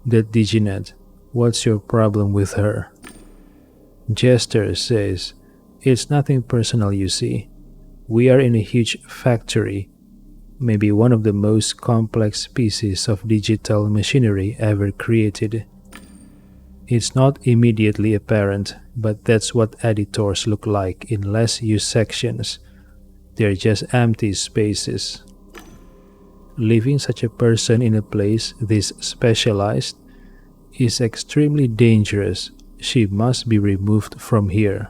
that DigiNet, what's your problem with her? Jester says, "It's nothing personal, you see. We are in a huge factory, maybe one of the most complex pieces of digital machinery ever created. It's not immediately apparent, but that's what editors look like in less used sections. They're just empty spaces. Leaving such a person in a place this specialized is extremely dangerous. She must be removed from here."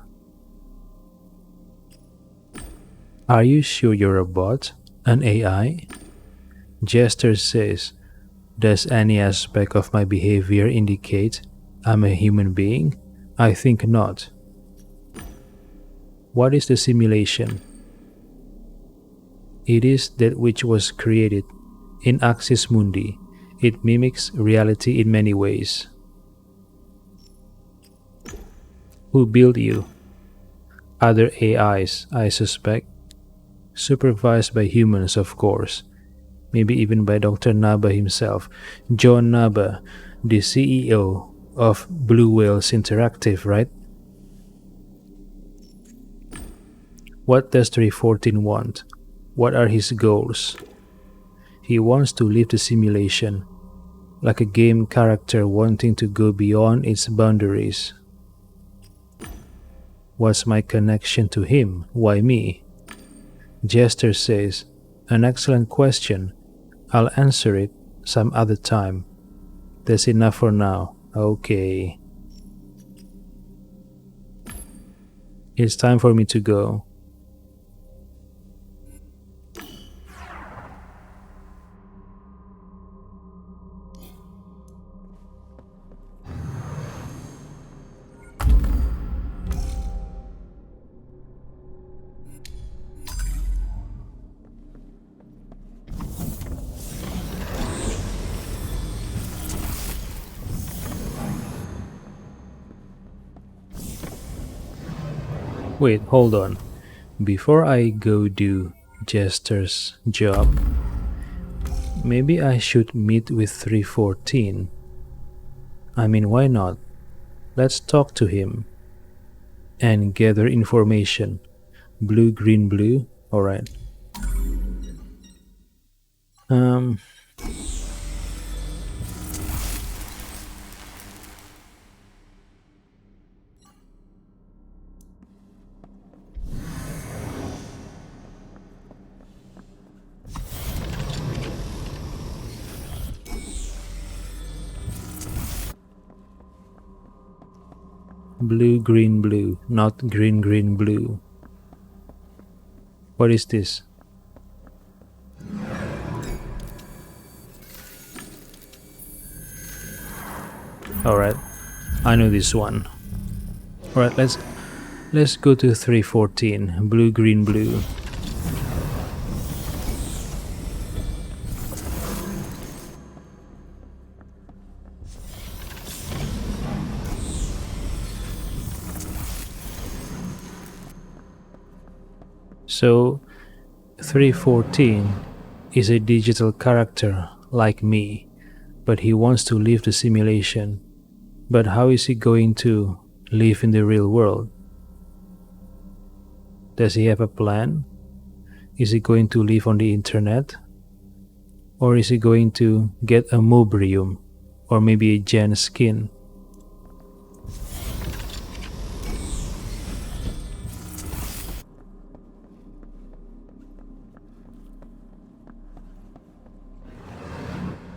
Are you sure you're a bot? An AI? Jester says, "Does any aspect of my behavior indicate I'm a human being? I think not." What is the simulation? It is that which was created in Axis Mundi. It mimics reality in many ways. Who built you? Other AIs, I suspect. Supervised by humans, of course. Maybe even by Dr. Naba himself. John Naba, the CEO of Blue Whales Interactive, right? What does 314 want? What are his goals? He wants to leave the simulation, like a game character wanting to go beyond its boundaries. What's my connection to him? Why me? Jester says, "An excellent question. I'll answer it some other time. That's enough for now." Okay. It's time for me to go. Wait, hold on. Before I go do Jester's job, maybe I should meet with 314. I mean, why not? Let's talk to him and gather information. Blue, green, blue. Alright. Um, blue, green, blue, not green, green, blue. What is this? Alright, I know this one. Alright, let's go to 314. Blue, green, blue. So 314 is a digital character like me, but he wants to leave the simulation. But how is he going to live in the real world? Does he have a plan? Is he going to live on the internet? Or is he going to get a mobrium? Or maybe a gen skin?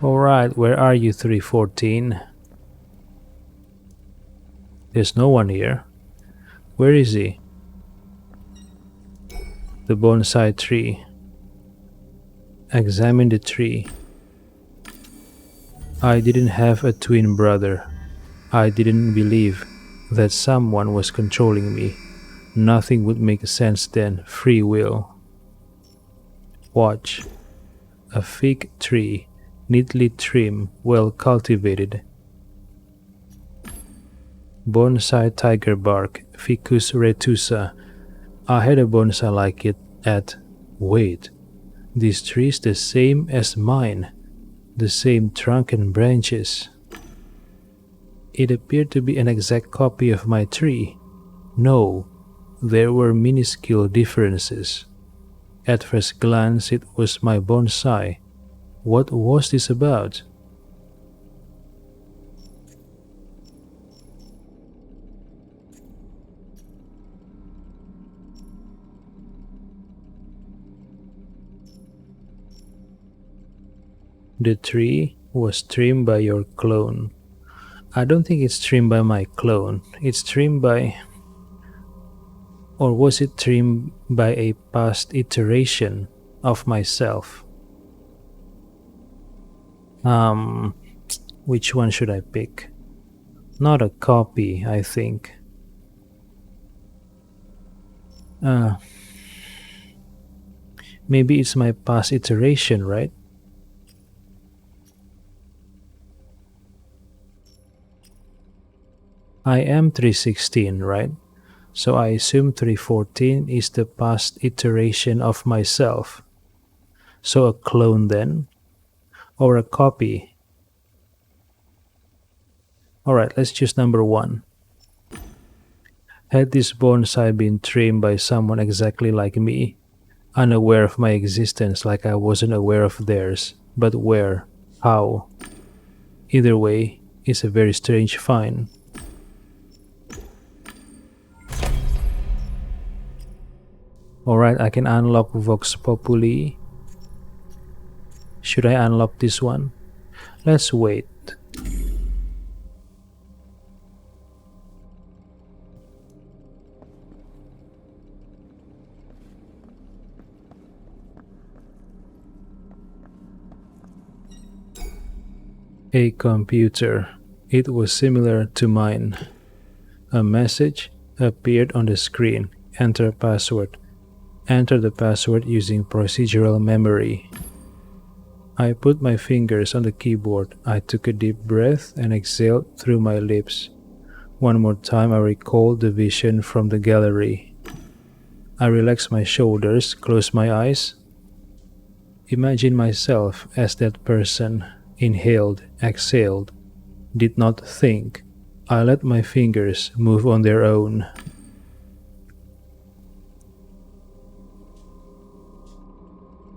Alright, where are you, 314? There's no one here. Where is he? The bonsai tree. Examine the tree. I didn't have a twin brother. I didn't believe that someone was controlling me. Nothing would make sense then. Free will. Watch. A fig tree, neatly trimmed, well cultivated. Bonsai tiger bark, Ficus retusa. I had a bonsai like it at... Wait, this tree is the same as mine. The same trunk and branches. It appeared to be an exact copy of my tree. No, there were minuscule differences. At first glance it was my bonsai. What was this about? The tree was trimmed by your clone. I don't think it's trimmed by my clone. It's trimmed by... Or was it trimmed by a past iteration of myself? Which one should I pick? Not a copy, I think. Maybe it's my past iteration, right? I am 316, right? So I assume 314 is the past iteration of myself. So a clone then? Or a copy? Alright, let's choose number 1. Had this bonsai been trimmed by someone exactly like me, unaware of my existence like I wasn't aware of theirs, but where? How? Either way, it's a very strange find. Alright, I can unlock Vox Populi. Should I unlock this one? Let's wait. A computer. It was similar to mine. A message appeared on the screen. Enter password. Enter the password using procedural memory. I put my fingers on the keyboard. I took a deep breath and exhaled through my lips. One more time I recalled the vision from the gallery. I relaxed my shoulders, closed my eyes. Imagine myself as that person. Inhaled, exhaled. Did not think. I let my fingers move on their own.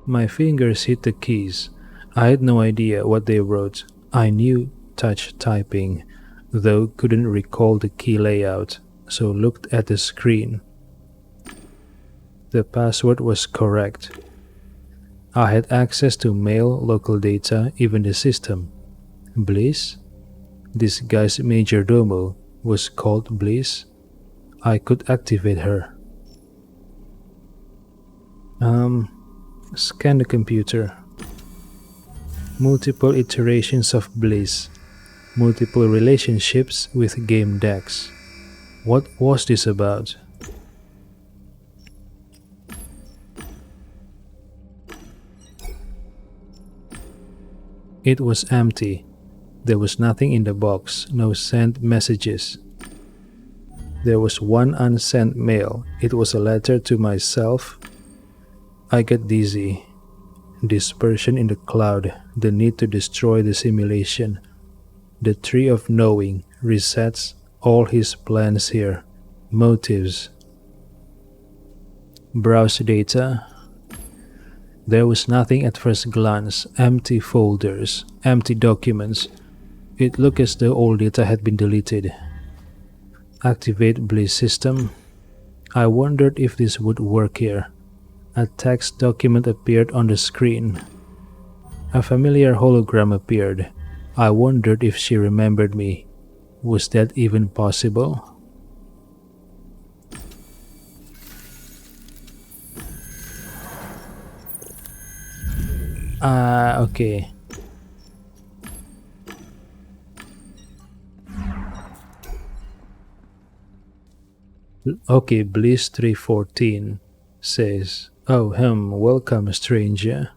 My fingers hit the keys. I had no idea what they wrote. I knew touch typing, though couldn't recall the key layout, so looked at the screen. The password was correct. I had access to mail, local data, even the system. Bliss? This guy's majordomo was called Bliss. I could activate her. Scan the computer. Multiple iterations of Bliss. Multiple relationships with Gamedec. What was this about? It was empty. There was nothing in the box, no sent messages. There was one unsent mail. It was a letter to myself I get dizzy. Dispersion in the cloud, the need to destroy the simulation. The tree of knowing resets all his plans here. Motives. Browse data. There was nothing at first glance. Empty folders, empty documents. It looked as though all data had been deleted. Activate Bliss system. I wondered if this would work here. A text document appeared on the screen. A familiar hologram appeared. I wondered if she remembered me. Was that even possible? Okay. Okay, Bliss 314 says, "Oh, welcome, stranger."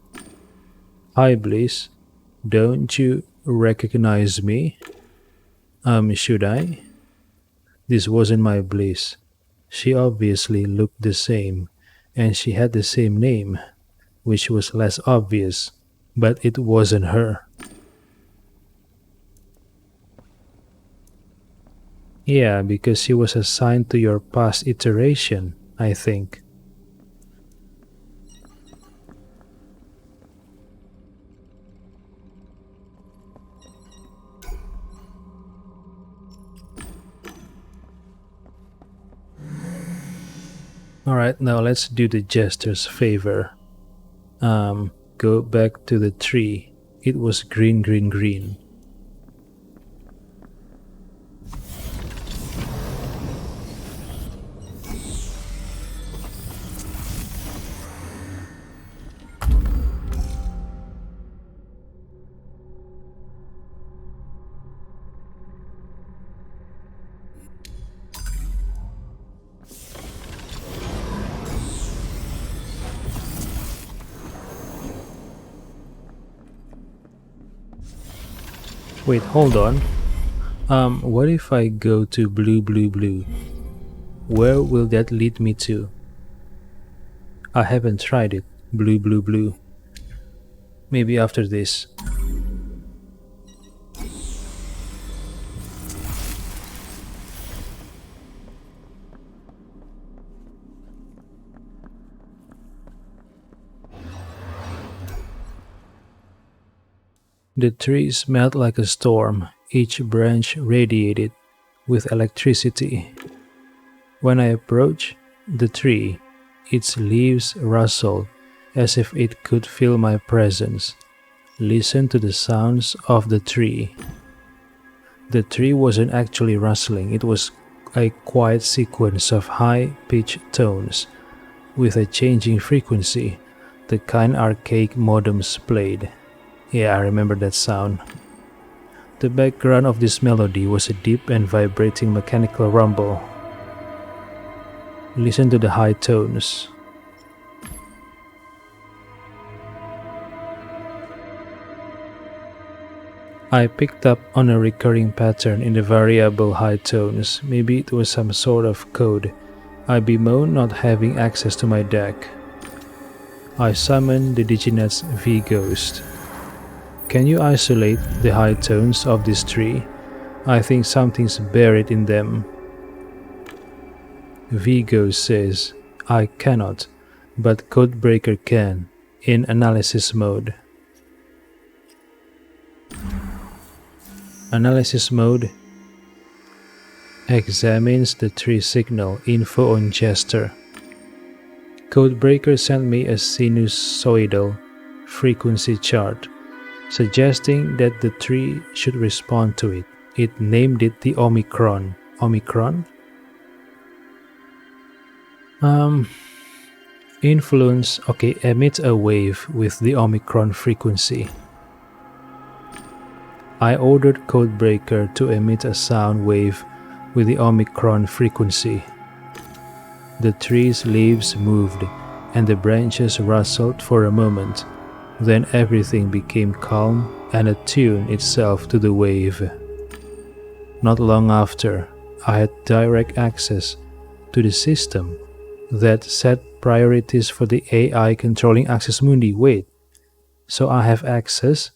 "Hi, Bliss. Don't you recognize me?" Should I?" This wasn't my Bliss. She obviously looked the same, and she had the same name, which was less obvious, but it wasn't her. Yeah, because she was assigned to your past iteration, I think. Alright, now let's do the jester's favor. Go back to the tree. It was green, green, green. Wait, hold on. What if I go to blue, blue, blue? Where will that lead me to? I haven't tried it. Blue, blue, blue. Maybe after this. The tree smelled like a storm. Each branch radiated with electricity. When I approached the tree, its leaves rustled as if it could feel my presence. Listen to the sounds of the tree. The tree wasn't actually rustling, it was a quiet sequence of high-pitched tones with a changing frequency, the kind archaic modems played. Yeah, I remember that sound. The background of this melody was a deep and vibrating mechanical rumble. Listen to the high tones. I picked up on a recurring pattern in the variable high tones. Maybe it was some sort of code. I bemoan not having access to my deck. I summon the Diginet's V-Ghost. Can you isolate the high tones of this tree? I think something's buried in them. V-Ghost says, I cannot, but Codebreaker can, in analysis mode. Analysis mode examines the tree signal info on Jester. Codebreaker sent me a sinusoidal frequency chart, suggesting that the tree should respond to it. It named it the Omicron. Omicron? Influence, okay, emit a wave with the Omicron frequency. I ordered Codebreaker to emit a sound wave with the Omicron frequency. The tree's leaves moved and the branches rustled for a moment. Then everything became calm and attuned itself to the wave. Not long after, I had direct access to the system that set priorities for the AI controlling Access Mundi. Wait, so I have access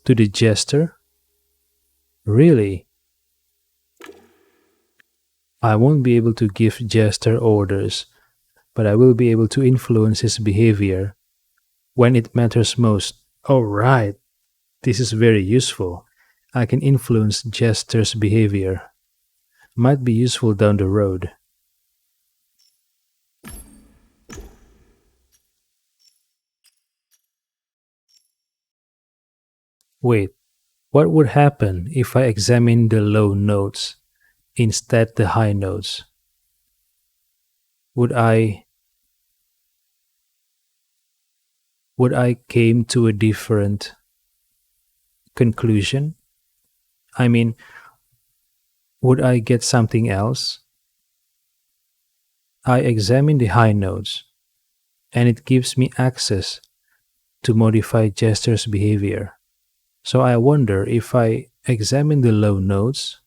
to the jester? Really? I won't be able to give jester orders, but I will be able to influence his behavior when it matters most. Alright, this is very useful. I can influence jester's behavior. Might be useful down the road. Wait, what would happen if I examine the low notes instead the high notes? Would I came to a different conclusion? I mean, would I get something else? I examine the high notes and it gives me access to modify jester's behavior. So I wonder if I examine the low notes,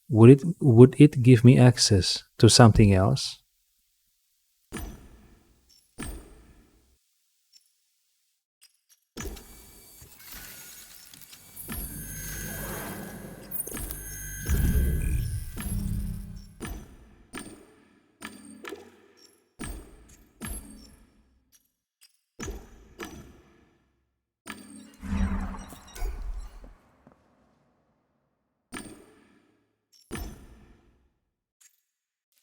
would it give me access to something else?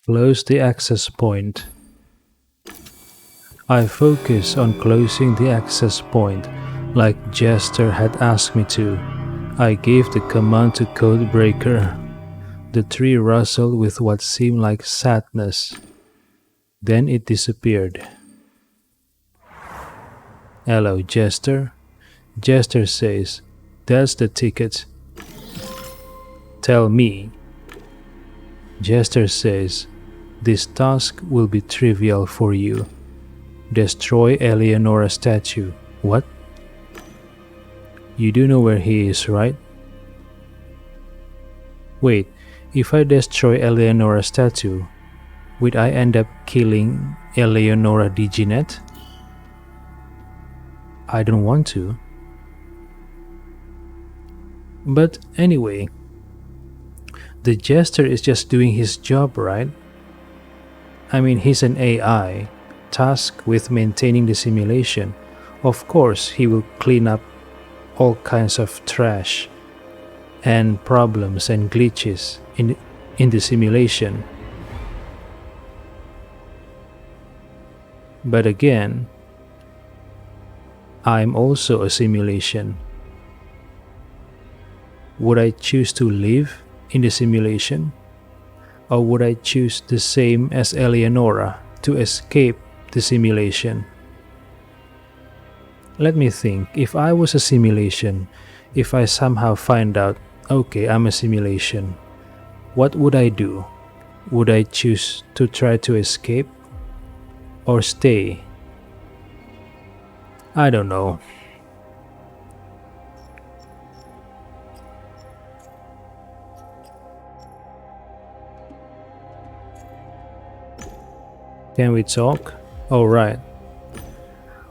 Close the access point. I focus on closing the access point like Jester had asked me to. I gave the command to Codebreaker. The tree rustled with what seemed like sadness. Then it disappeared. Hello, Jester. Jester says, "That's the ticket." Tell me. Jester says, "This task will be trivial for you. Destroy Eleonora's statue." What? You do know where he is, right? Wait, if I destroy Eleonora's statue, would I end up killing Eleonora Diginet? I don't want to. But anyway, the Jester is just doing his job, right? I mean, he's an AI, tasked with maintaining the simulation. Of course, he will clean up all kinds of trash and problems and glitches in the simulation. But again, I'm also a simulation. Would I choose to live in the simulation? Or would I choose the same as Eleonora to escape the simulation? Let me think. If I was a simulation, if I somehow find out, okay, I'm a simulation, what would I do? Would I choose to try to escape or stay? I don't know. Can we talk? Alright.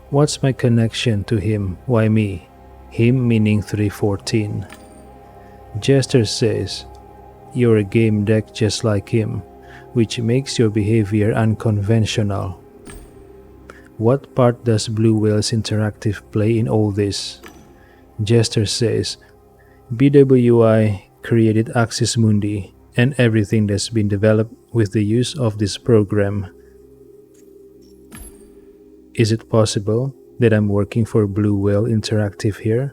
What's my connection to him? Why me? Him meaning 314. Jester says, "You're a Gamedec just like him, which makes your behavior unconventional." What part does Blue Whales Interactive play in all this? Jester says, "BWI created Axis Mundi and everything that's been developed with the use of this program. Is it possible that I'm working for Blue Whale Interactive here?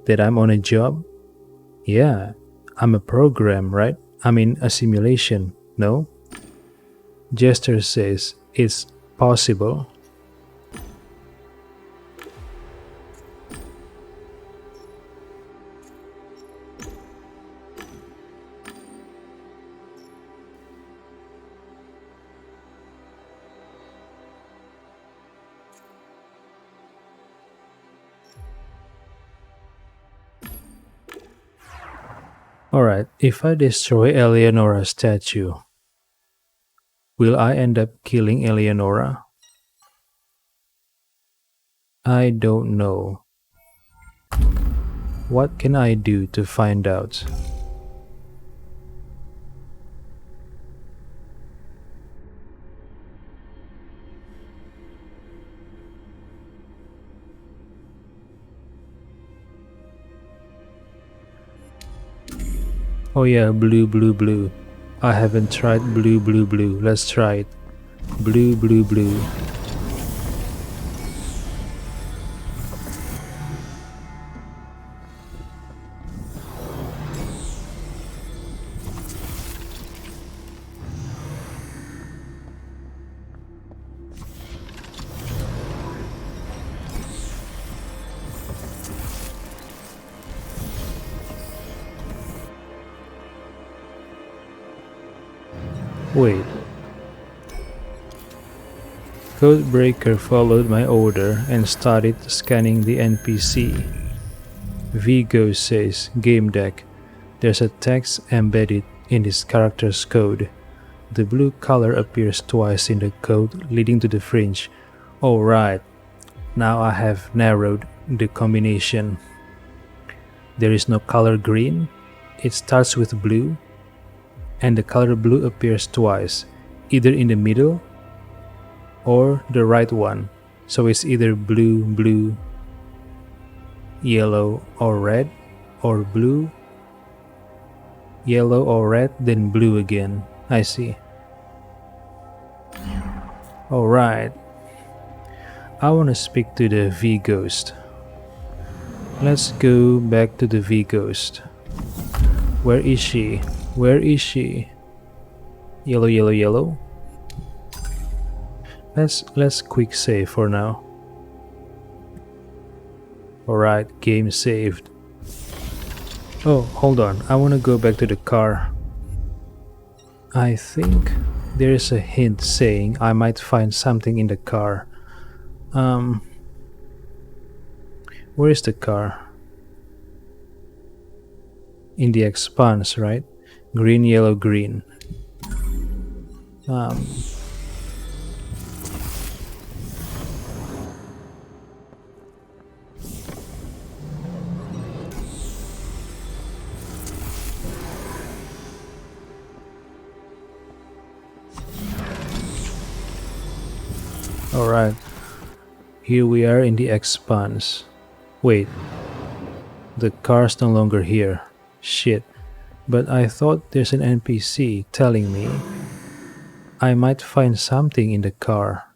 That I'm on a job? Yeah, I'm a program, right? I mean a simulation, no?" Jester says, "It's possible." Alright, if I destroy Eleonora's statue, will I end up killing Eleonora? I don't know. What can I do to find out? Oh yeah, blue, blue, blue. I haven't tried blue, blue, blue. Let's try it. Blue, blue, blue. Wait. Codebreaker followed my order and started scanning the NPC. Vigo says, Gamedec. There's a text embedded in this character's code. The blue color appears twice in the code leading to the fringe. Alright, now I have narrowed the combination. There is no color green. It starts with blue, and the color blue appears twice, either in the middle or the right one. So it's either blue, blue, yellow or red, or blue, yellow or red, then blue again. I see. Alright. I want to speak to the V-Ghost. Let's go back to the V-Ghost. Where is she? Where is she? Yellow, yellow, yellow. Let's quick save for now. Alright, game saved. Oh, hold on. I want to go back to the car. I think there is a hint saying I might find something in the car. Where is the car? In the expanse, right? Green, yellow, green. Alright. Here we are in the expanse. Wait. The car's no longer here. Shit. But I thought there's an NPC telling me I might find something in the car.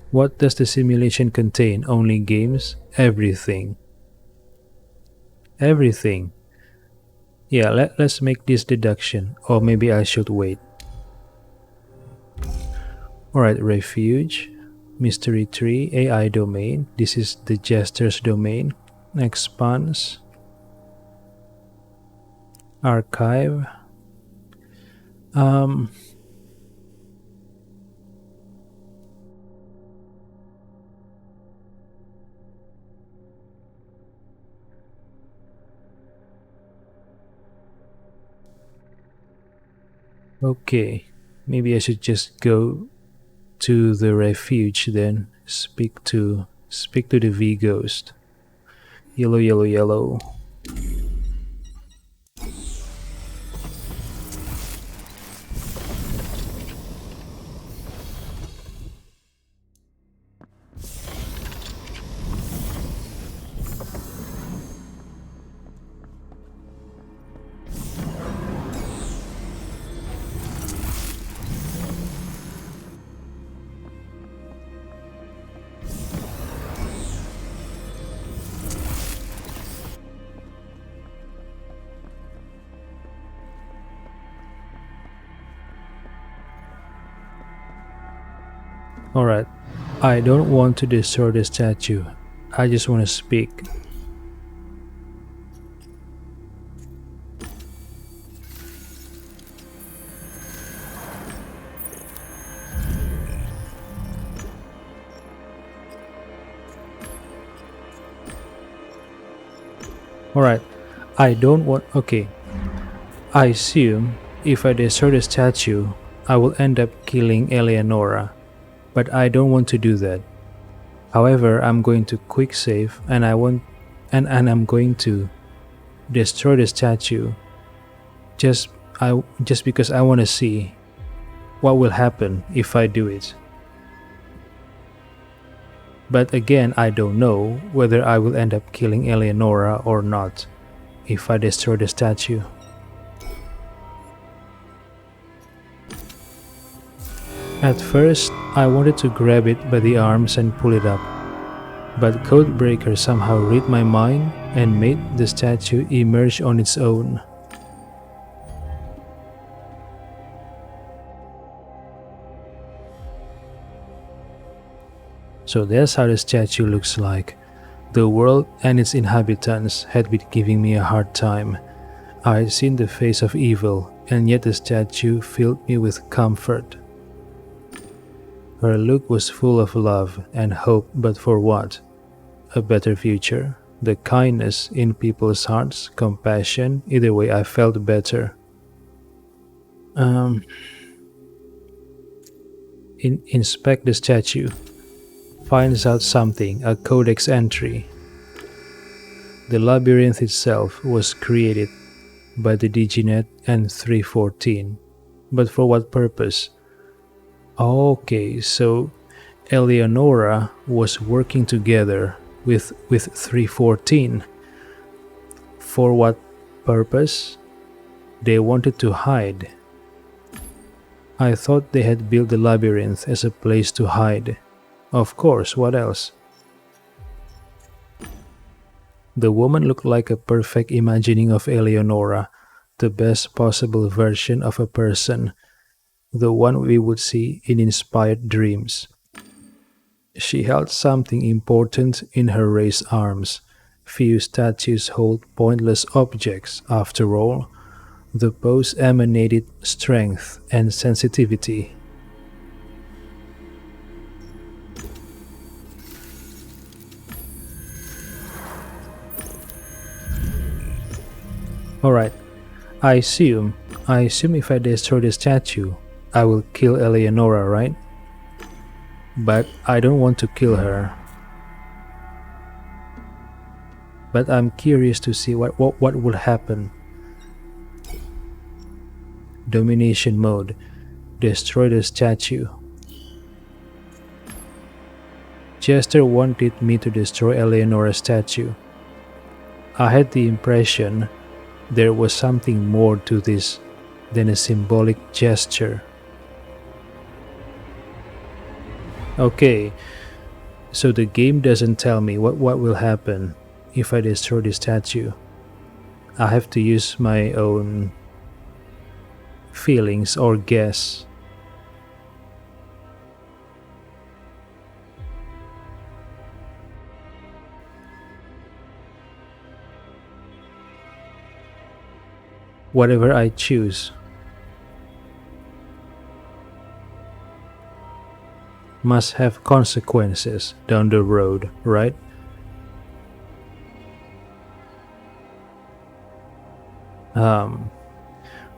What does the simulation contain? Only games? Everything. Everything. Yeah, let's make this deduction. Or maybe I should wait. Alright, refuge, mystery tree, AI domain. This is the jester's domain. Expanse, archive. Okay, maybe I should just go to the refuge then. Speak to the V ghost. Yellow, yellow, yellow. Alright, I don't want to destroy the statue. I just want to speak. Alright, I don't want... Okay, I assume if I destroy the statue, I will end up killing Eleonora, but I don't want to do that. However, I'm going to quick save and I'm going to destroy the statue just just because I want to see what will happen if I do it. But again, I don't know whether I will end up killing Eleonora or not if I destroy the statue. At first, I wanted to grab it by the arms and pull it up, but Codebreaker somehow read my mind and made the statue emerge on its own. So that's how the statue looks like. The world and its inhabitants had been giving me a hard time. I had seen the face of evil, and yet the statue filled me with comfort. Her look was full of love and hope, but for what? A better future. The kindness in people's hearts, compassion, either way I felt better. Inspect the statue. Finds out something, a codex entry. The labyrinth itself was created by the Diginet and 314. But for what purpose? Okay, so Eleonora was working together with 314. For what purpose? They wanted to hide. I thought they had built the labyrinth as a place to hide. Of course, what else? The woman looked like a perfect imagining of Eleonora, the best possible version of a person, the one we would see in inspired dreams. She held something important in her raised arms. Few statues hold pointless objects, after all. The pose emanated strength and sensitivity. Alright, I assume if I destroy the statue, I will kill Eleonora, right? But I don't want to kill her. But I'm curious to see what will happen. Domination mode. Destroy the statue. Jester wanted me to destroy Eleonora's statue. I had the impression there was something more to this than a symbolic gesture. Okay, so the game doesn't tell me what will happen if I destroy the statue. I have to use my own feelings or guess. Whatever I choose must have consequences down the road, right?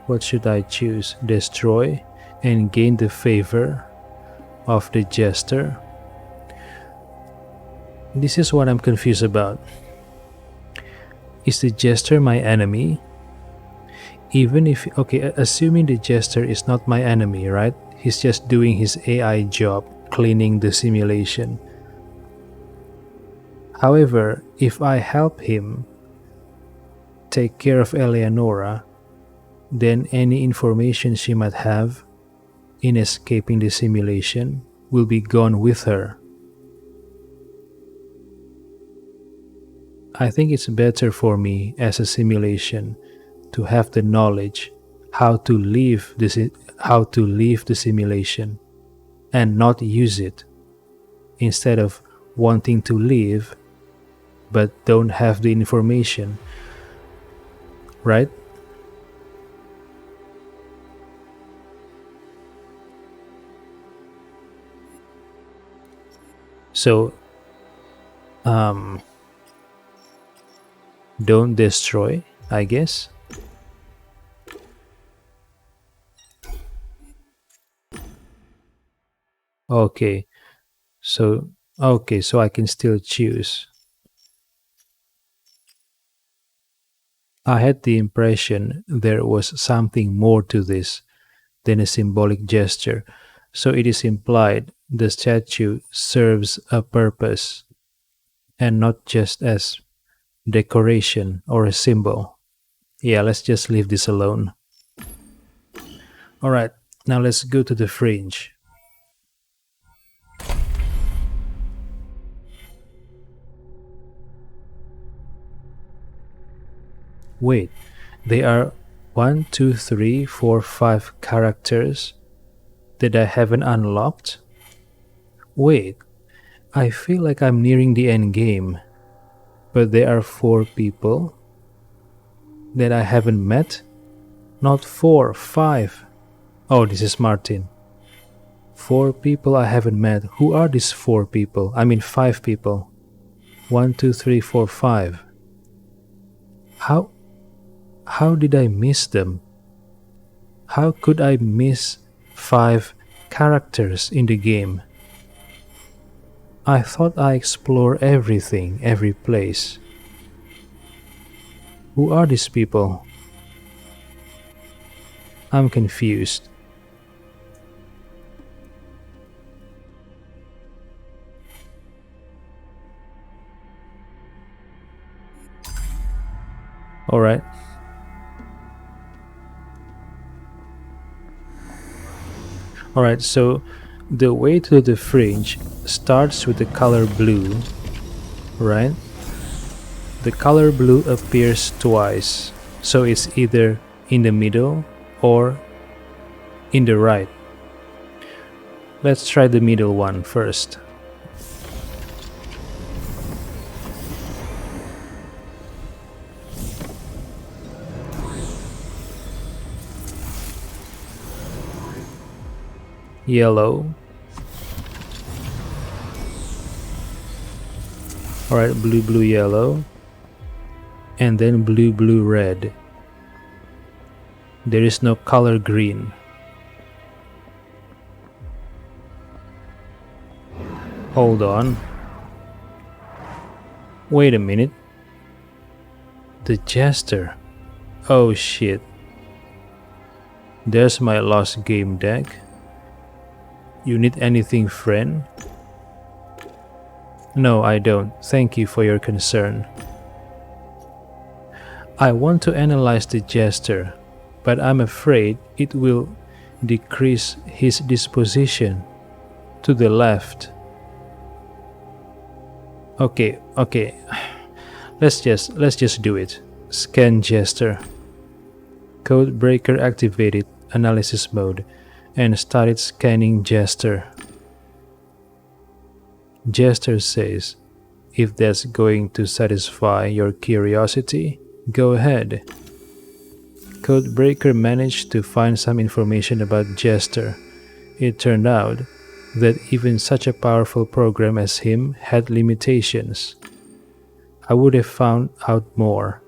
What should I choose? Destroy and gain the favor of the jester? This is what I'm confused about. Is the jester my enemy? Even if, okay, assuming the jester is not my enemy, right? He's just doing his AI job, cleaning the simulation. However, if I help him take care of Eleonora, then any information she might have in escaping the simulation will be gone with her. I think it's better for me as a simulation to have the knowledge how to leave the simulation and not use it, instead of wanting to leave but don't have the information, right? So don't destroy, I guess. Okay, so okay, so I can still choose. I had the impression there was something more to this than a symbolic gesture, so it is implied the statue serves a purpose and not just as decoration or a symbol. Yeah, let's just leave this alone. Alright, now let's go to the fringe. Wait, they are one, two, three, four, 5 characters that I haven't unlocked? Wait, I feel like I'm nearing the end game, but there are 4 people that I haven't met? Not 4, 5. Oh, this is Martin. 4 people I haven't met. Who are these 4 people? I mean 5 people. 1, 2, 3, 4, 5. How how did I miss them? How could I miss 5 characters in the game? I thought I explore everything, every place. Who are these people? I'm confused. Alright. Alright, so the way to the fringe starts with the color blue, right? The color blue appears twice, so it's either in the middle or in the right. Let's try the middle one first. Yellow. Alright, blue, blue, yellow. And then blue, blue, red. There is no color green. Hold on. Wait a minute. The jester. Oh shit. There's my lost game deck. You need anything, friend? No, I don't. Thank you for your concern. I want to analyze the jester, but I'm afraid it will decrease his disposition to the left. Okay. Let's just do it. Scan jester. Code breaker activated analysis mode and started scanning jester. Jester says, if that's going to satisfy your curiosity, go ahead. Codebreaker managed to find some information about Jester. It turned out that even such a powerful program as him had limitations. I would have found out more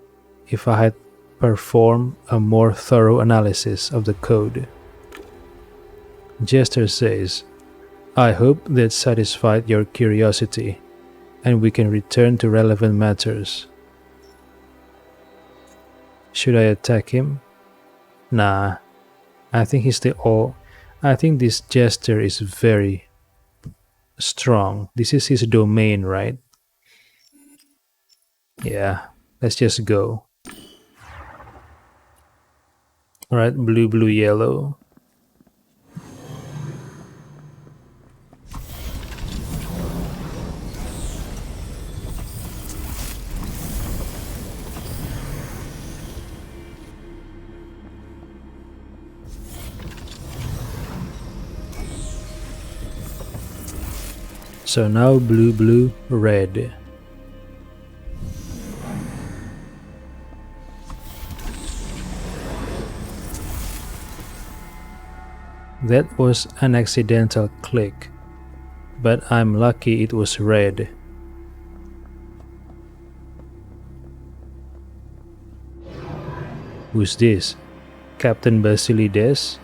if I had performed a more thorough analysis of the code. Jester says, I hope that satisfied your curiosity, and we can return to relevant matters. Should I attack him? Nah, I think I think this jester is very strong. This is his domain, right? Yeah, let's just go. Alright, blue, blue, yellow. So now blue, blue, red. That was an accidental click, but I'm lucky it was red. Who's this? Captain Basilides?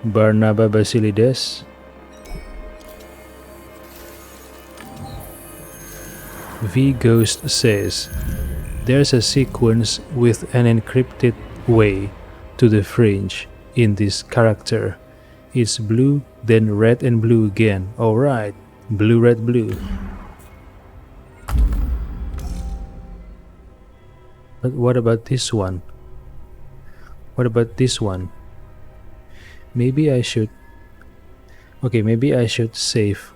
Barnaba Basilides? V-Ghost says, there's a sequence with an encrypted way to the fringe in this character. It's blue, then red and blue again. Alright, blue, red, blue. But what about this one? What about this one? Maybe I should... Okay, maybe I should save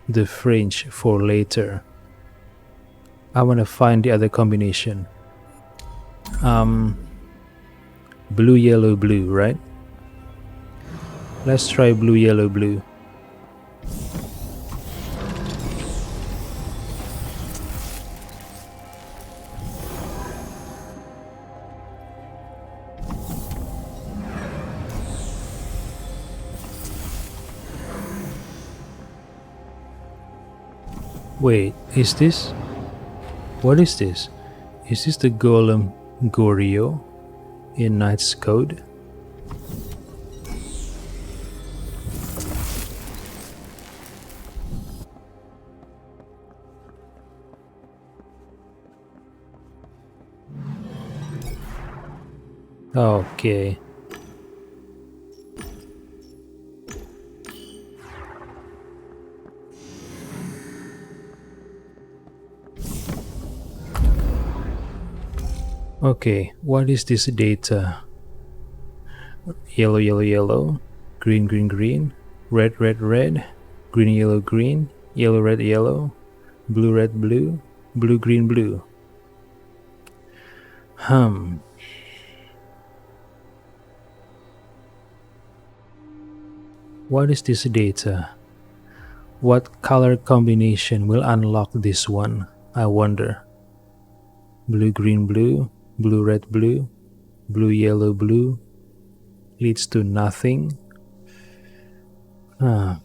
the fringe for later. I want to find the other combination. Blue, yellow, blue, right? Let's try blue, yellow, blue. Wait, is this? What is this? Is this the golem Gorio in Knight's Code? Okay. Okay, what is this data? Yellow, yellow, yellow, green, green, green, red, red, red, green, yellow, green, yellow, red, yellow, blue, red, blue, blue, green, blue. What is this data? What color combination will unlock this one? I wonder. Blue, green, blue, blue, red, blue, blue, yellow, blue leads to nothing. I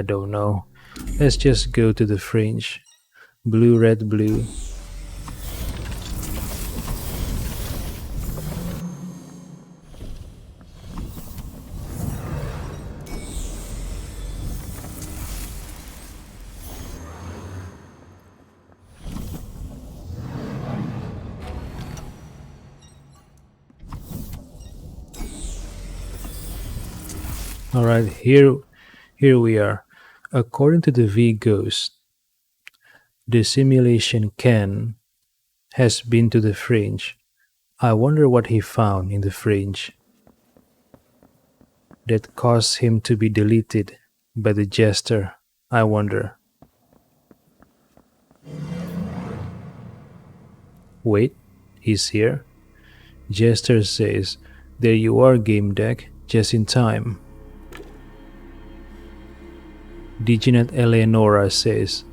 don't know. Let's just go to the fringe. Blue, red, blue. Alright, here we are. According to the V-Ghost, the simulation Ken has been to the fringe. I wonder what he found in the fringe that caused him to be deleted by the jester. I wonder. Wait, he's here. Jester says, there you are, Gamedec, just in time. Diginat Eleonora says,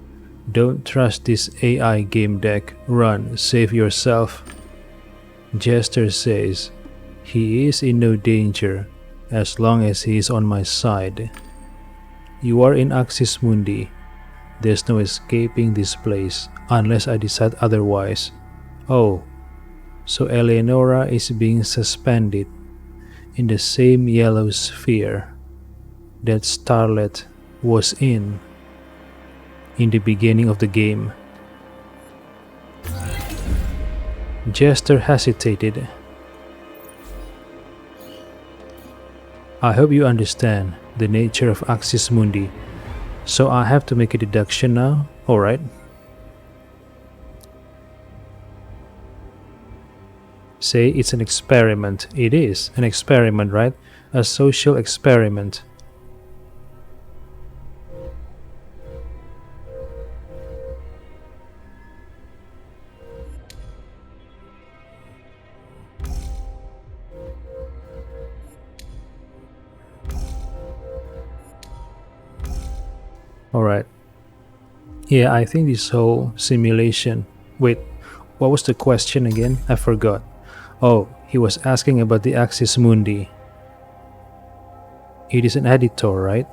don't trust this AI Gamedec, run, save yourself. Jester says, he is in no danger as long as he is on my side. You are in Axis Mundi. There's no escaping this place unless I decide otherwise. Oh, so Eleonora is being suspended in the same yellow sphere that Starlet was in the beginning of the game. Jester hesitated. I hope you understand the nature of Axis Mundi, so I have to make a deduction now, alright? Say it's an experiment. It is an experiment, right? A social experiment. Alright. Yeah, I think this whole simulation... Wait, what was the question again? I forgot. Oh, he was asking about the Axis Mundi. It is an editor, right?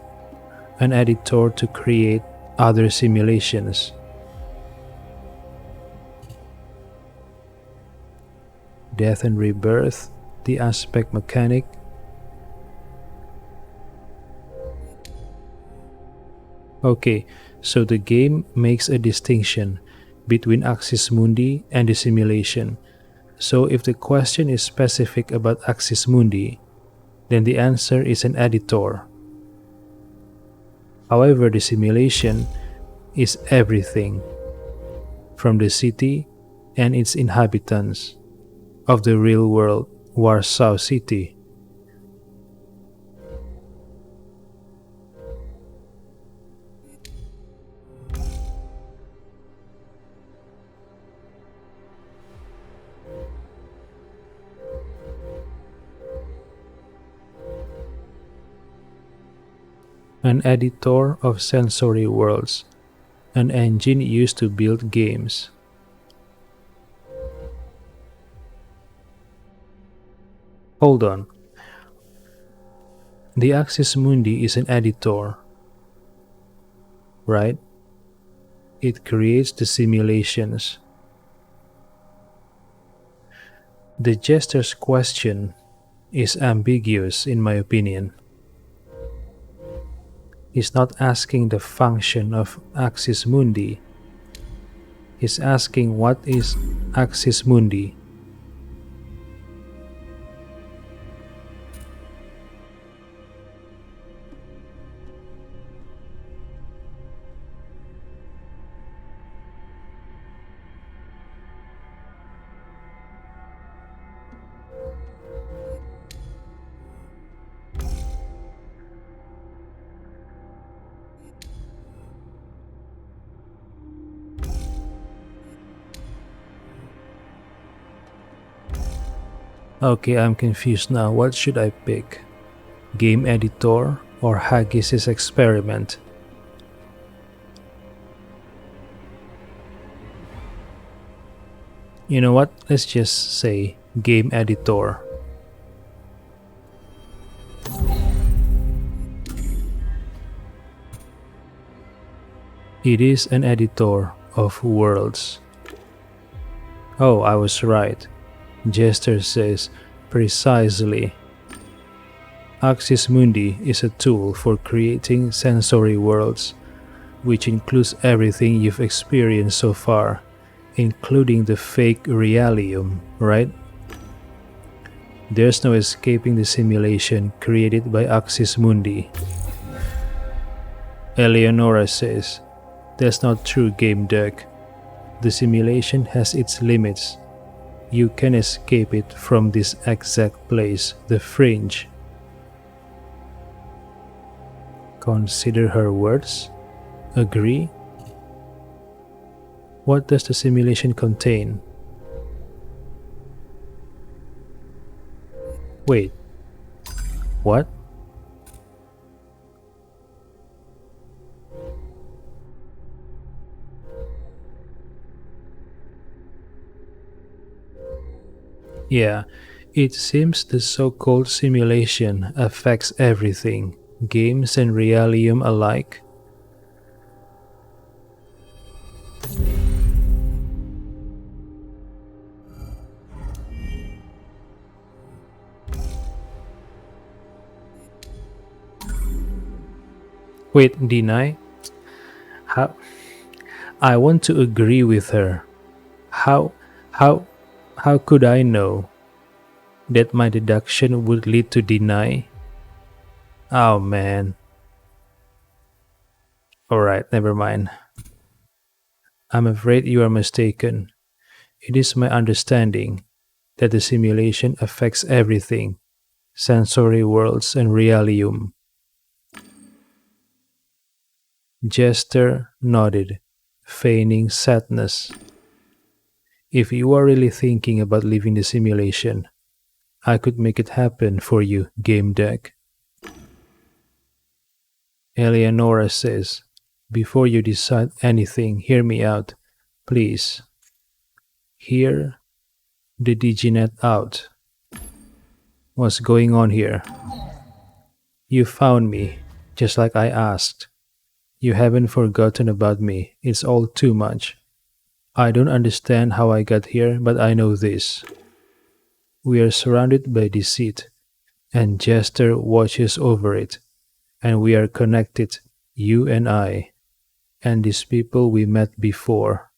An editor to create other simulations. death and rebirth, the aspect mechanic. Okay, so the game makes a distinction between Axis Mundi and the simulation. So if the question is specific about Axis Mundi, then the answer is an editor. However, the simulation is everything from the city and its inhabitants of the real world, Warsaw City. An editor of sensory worlds, an engine used to build games. Hold on. The Axis Mundi is an editor, right? It creates the simulations. The jester's question is ambiguous in my opinion. He's not asking the function of Axis Mundi. He's asking what is Axis Mundi. Okay, I'm confused now. What should I pick? Game editor or Haggis's experiment? You know what? Let's just say game editor. It is an editor of worlds. Oh, I was right. Jester says precisely. Axis Mundi is a tool for creating sensory worlds, which includes everything you've experienced so far, including the fake realium, right? There's no escaping the simulation created by Axis Mundi. Eleonora says, that's not true, Gamedec. The simulation has its limits. You can escape it from this exact place, the fringe. Consider her words? Agree? What does the simulation contain? Wait. What? Yeah, it seems the so-called simulation affects everything, games and realium alike. Wait, deny? How? I want to agree with her. How, how, how could I know that my deduction would lead to deny? Oh man. Alright, never mind. I'm afraid you are mistaken. It is my understanding that the simulation affects everything, sensory worlds and realium. Jester nodded, feigning sadness. If you are really thinking about leaving the simulation, I could make it happen for you, Gamedec. Eleonora says, before you decide anything, hear me out, please. Hear the Diginet out. What's going on here? You found me, just like I asked. You haven't forgotten about me. It's all too much. I don't understand how I got here, but I know this. We are surrounded by deceit, and Jester watches over it, and we are connected, you and I, and these people we met before.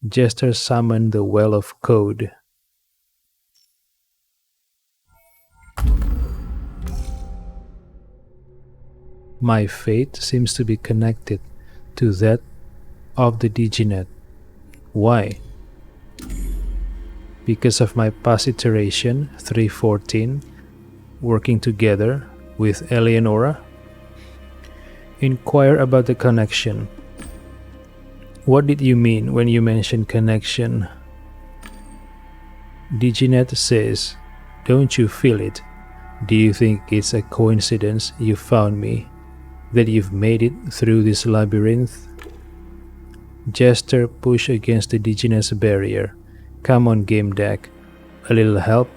Jester summoned the well of code. My fate seems to be connected to that of the Diginet. Why? Because of my past iteration 314 working together with Eleonora? Inquire about the connection. What did you mean when you mentioned connection? Diginet says, don't you feel it? Do you think it's a coincidence you found me? That you've made it through this labyrinth? Jester pushed against the Diginet's barrier. Come on, Gamedec. A little help?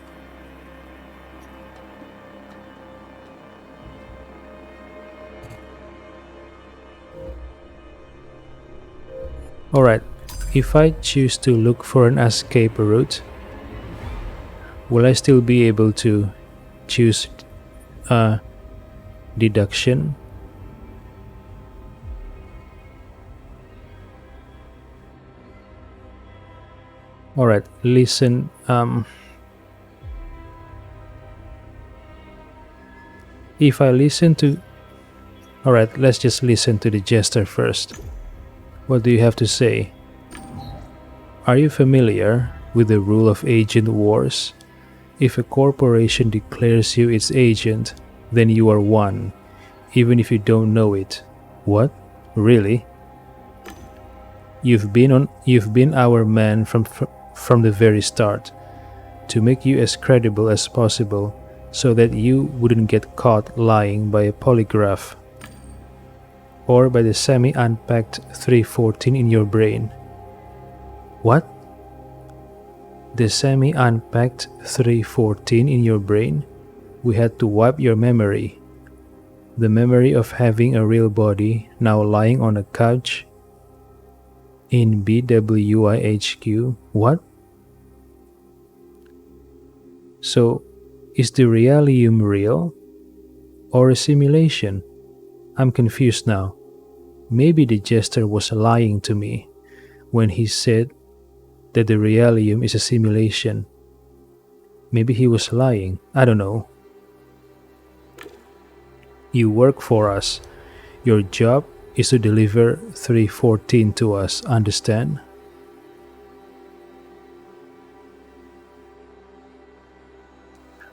Alright, if I choose to look for an escape route, will I still be able to choose deduction? Alright, listen. If I listen to... Alright, let's just listen to the Jester first. What do you have to say? Are you familiar with the rule of agent wars? If a corporation declares you its agent, then you are one, even if you don't know it. What? Really? You've been our man from the very start, to make you as credible as possible, so that you wouldn't get caught lying by a polygraph or by the semi-unpacked 314 in your brain. What? The semi-unpacked 314 in your brain? We had to wipe your memory. The memory of having a real body now lying on a couch in BWIHQ. What? So, is the realium real or a simulation? I'm confused now. Maybe the Jester was lying to me when he said that the realium is a simulation. Maybe he was lying. I don't know. You work for us. Your job is to deliver 314 to us, understand?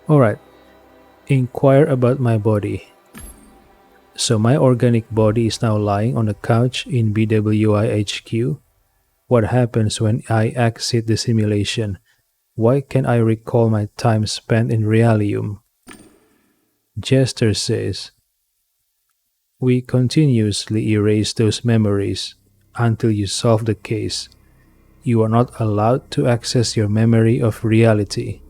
Alright. Inquire about my body. So my organic body is now lying on a couch in BWIHQ. What happens when I exit the simulation? Why can't I recall my time spent in Realium? Jester says, we continuously erase those memories until you solve the case. You are not allowed to access your memory of reality.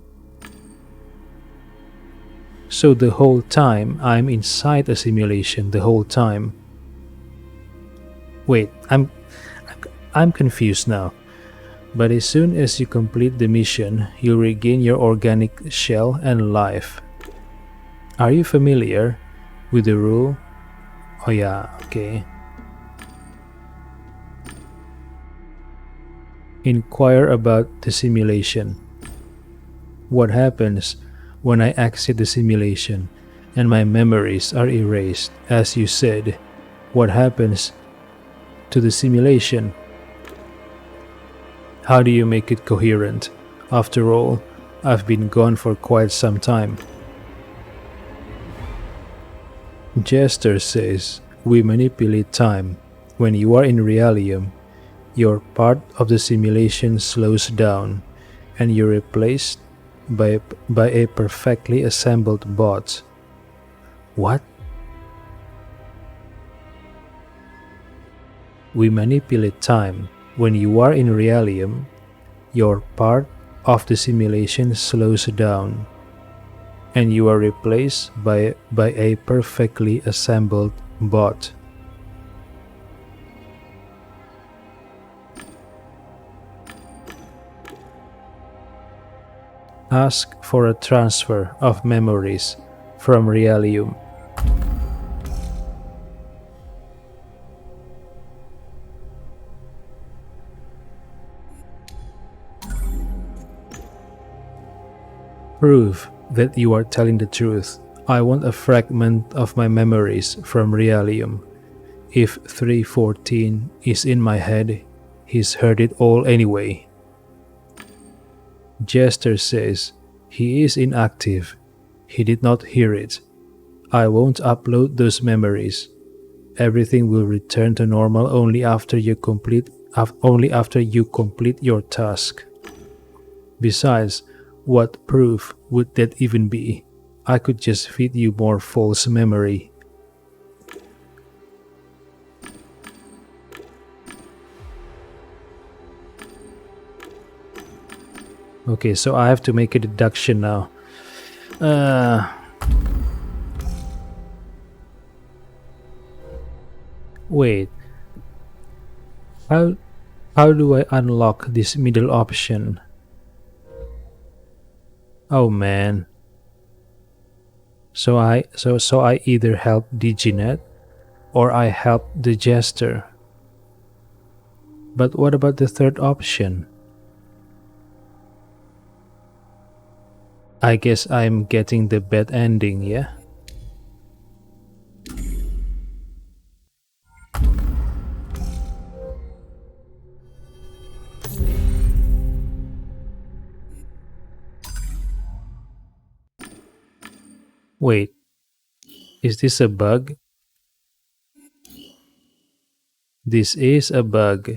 So the whole time I'm inside a simulation, the whole time. Wait, I'm confused now. But as soon as you complete the mission, you'll regain your organic shell and life. Are you familiar with the rule? Oh yeah, okay. Inquire about the simulation. What happens when I exit the simulation and my memories are erased? As you said, what happens to the simulation? How do you make it coherent? After all, I've been gone for quite some time. Jester says, we manipulate time. When you are in Realium, your part of the simulation slows down and you're replaced by a perfectly assembled bot. What? We manipulate time. When you are in Realium, your part of the simulation slows down and you are replaced by a perfectly assembled bot. Ask for a transfer of memories from Realium. Prove that you are telling the truth. I want a fragment of my memories from Realium. If 314 is in my head, he's heard it all anyway. Jester says he is inactive. He did not hear it. I won't upload those memories. Everything will return to normal only after you complete your task. Besides, what proof would that even be? I could just feed you more false memory. Okay, so I have to make a deduction now. Wait. How do I unlock this middle option? Oh man. So I either help DigiNet or I help the Jester. But what about the third option? I guess I'm getting the bad ending, yeah? Wait, is this a bug? This is a bug.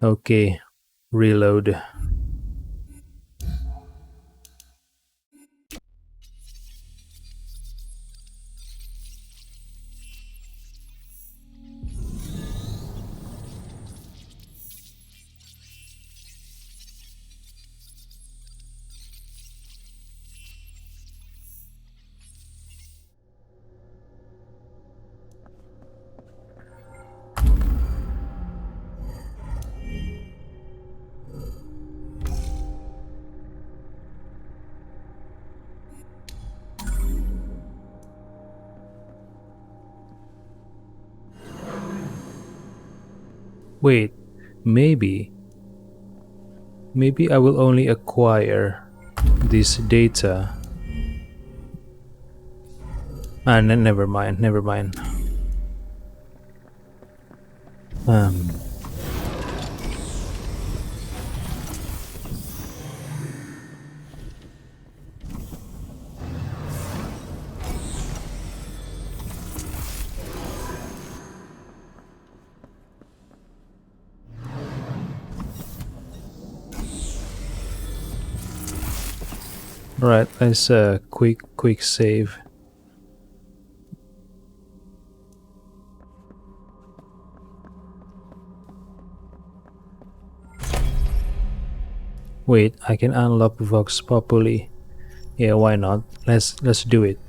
Okay, reload. Wait, maybe I will only acquire this data. Never mind, never mind. Right, let's quick save. Wait, I can unlock Vox Populi. Yeah, why not? Let's do it.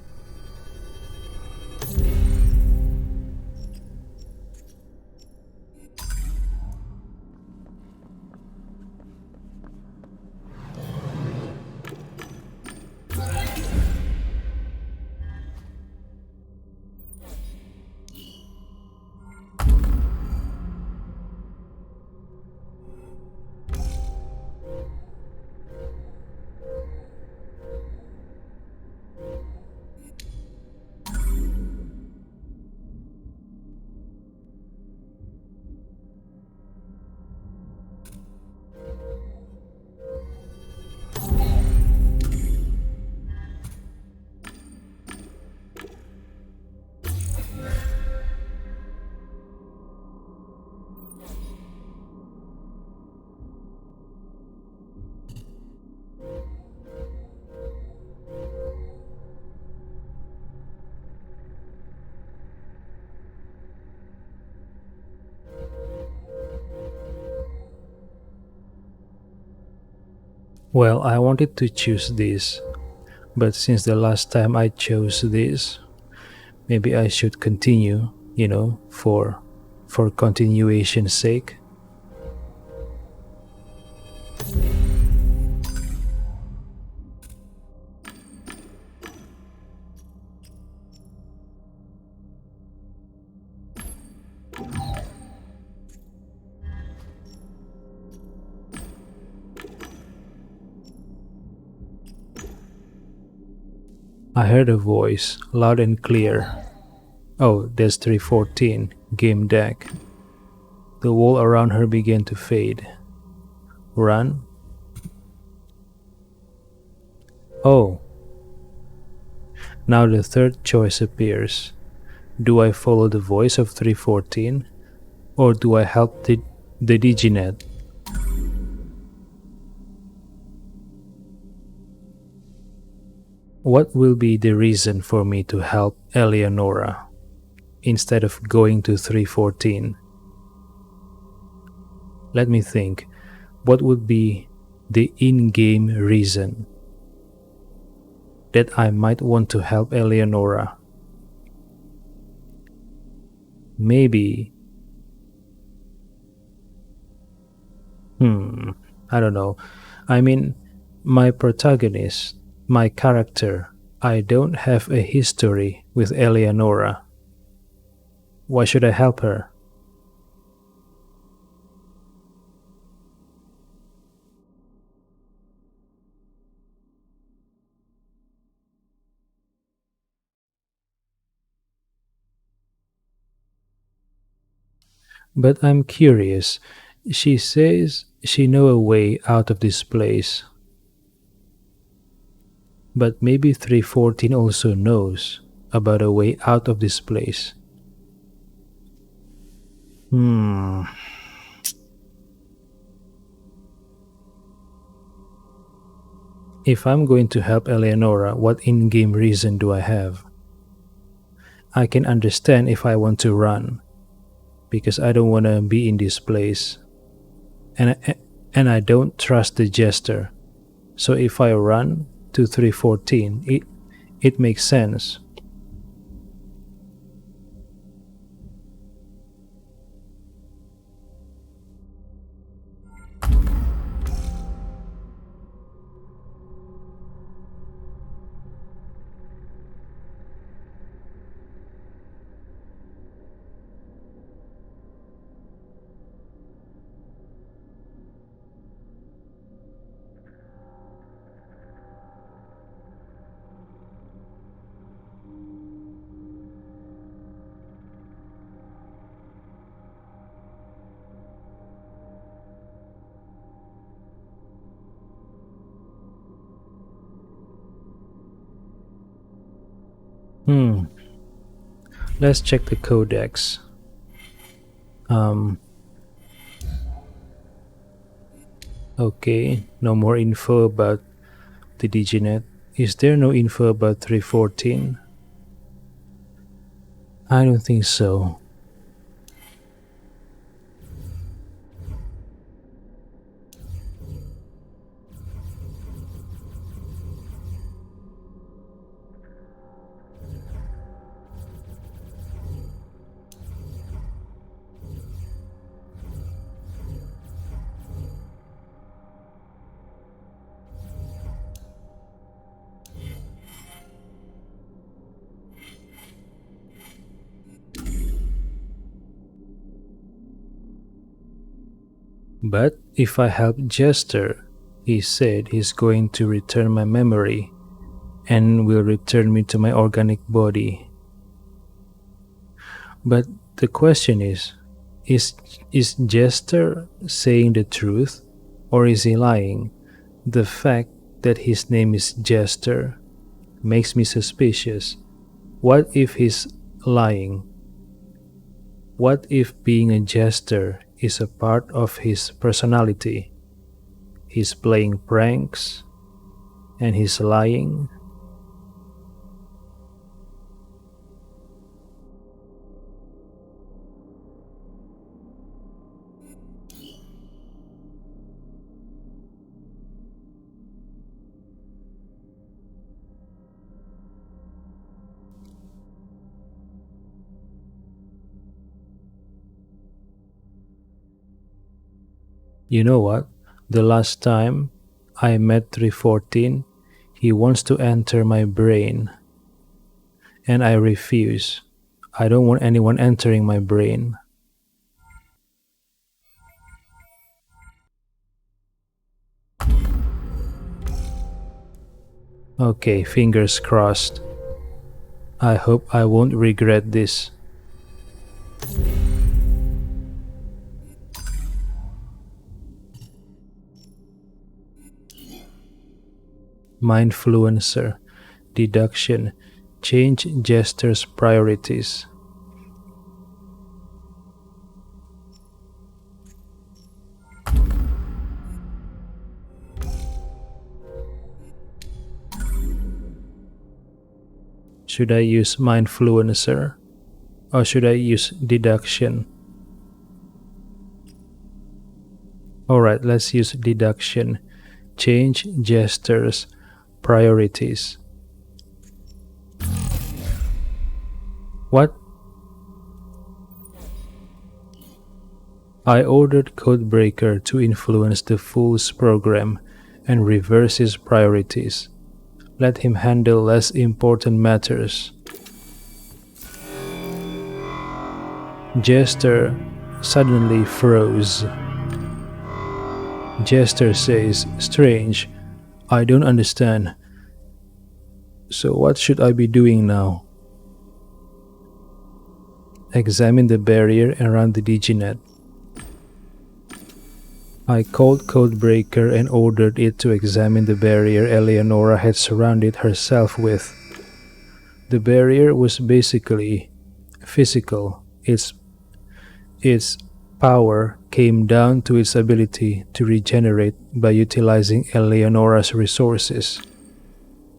Well, I wanted to choose this, but since the last time I chose this, maybe I should continue, for continuation's sake. I heard a voice, loud and clear. Oh, that's 314, Gamedec. The wall around her began to fade. Run? Oh, now the third choice appears. Do I follow the voice of 314 or do I help the Diginet? What will be the reason for me to help Eleonora instead of going to 314? Let me think. What would be the in game reason that I might want to help Eleonora? Maybe, I don't know. I mean, my protagonist, my character, I don't have a history with Eleonora. Why should I help her? But I'm curious. She says she know a way out of this place. But maybe 314 also knows about a way out of this place. Hmm. If I'm going to help Eleonora, what in-game reason do I have? I can understand if I want to run, because I don't want to be in this place. And I don't trust the jester. So if I run to 314, it makes sense. Hmm. Let's check the codex. Um. Okay. No more info about the Diginet. Is there no info about 314? I don't think so. But if I help Jester, he said he's going to return my memory and will return me to my organic body. But the question is is Jester saying the truth or is he lying? The fact that his name is Jester makes me suspicious. What if he's lying? What if being a jester is a part of his personality? He's playing pranks and he's lying. You know what? The last time I met 314, he wants to enter my brain and I refuse. I don't want anyone entering my brain. Okay, fingers crossed. I hope I won't regret this. Mindfluencer. Deduction. Change gestures priorities. Should I use mindfluencer or should I use deduction? Alright, let's use deduction. Change gestures priorities. What? I ordered Codebreaker to influence the Fool's program and reverse his priorities. Let him handle less important matters. Jester suddenly froze. Jester says, "Strange, I don't understand. So what should I be doing now?" Examine the barrier around the DigiNet. I called Codebreaker and ordered it to examine the barrier Eleonora had surrounded herself with. The barrier was basically physical. Its power came down to its ability to regenerate by utilizing Eleonora's resources.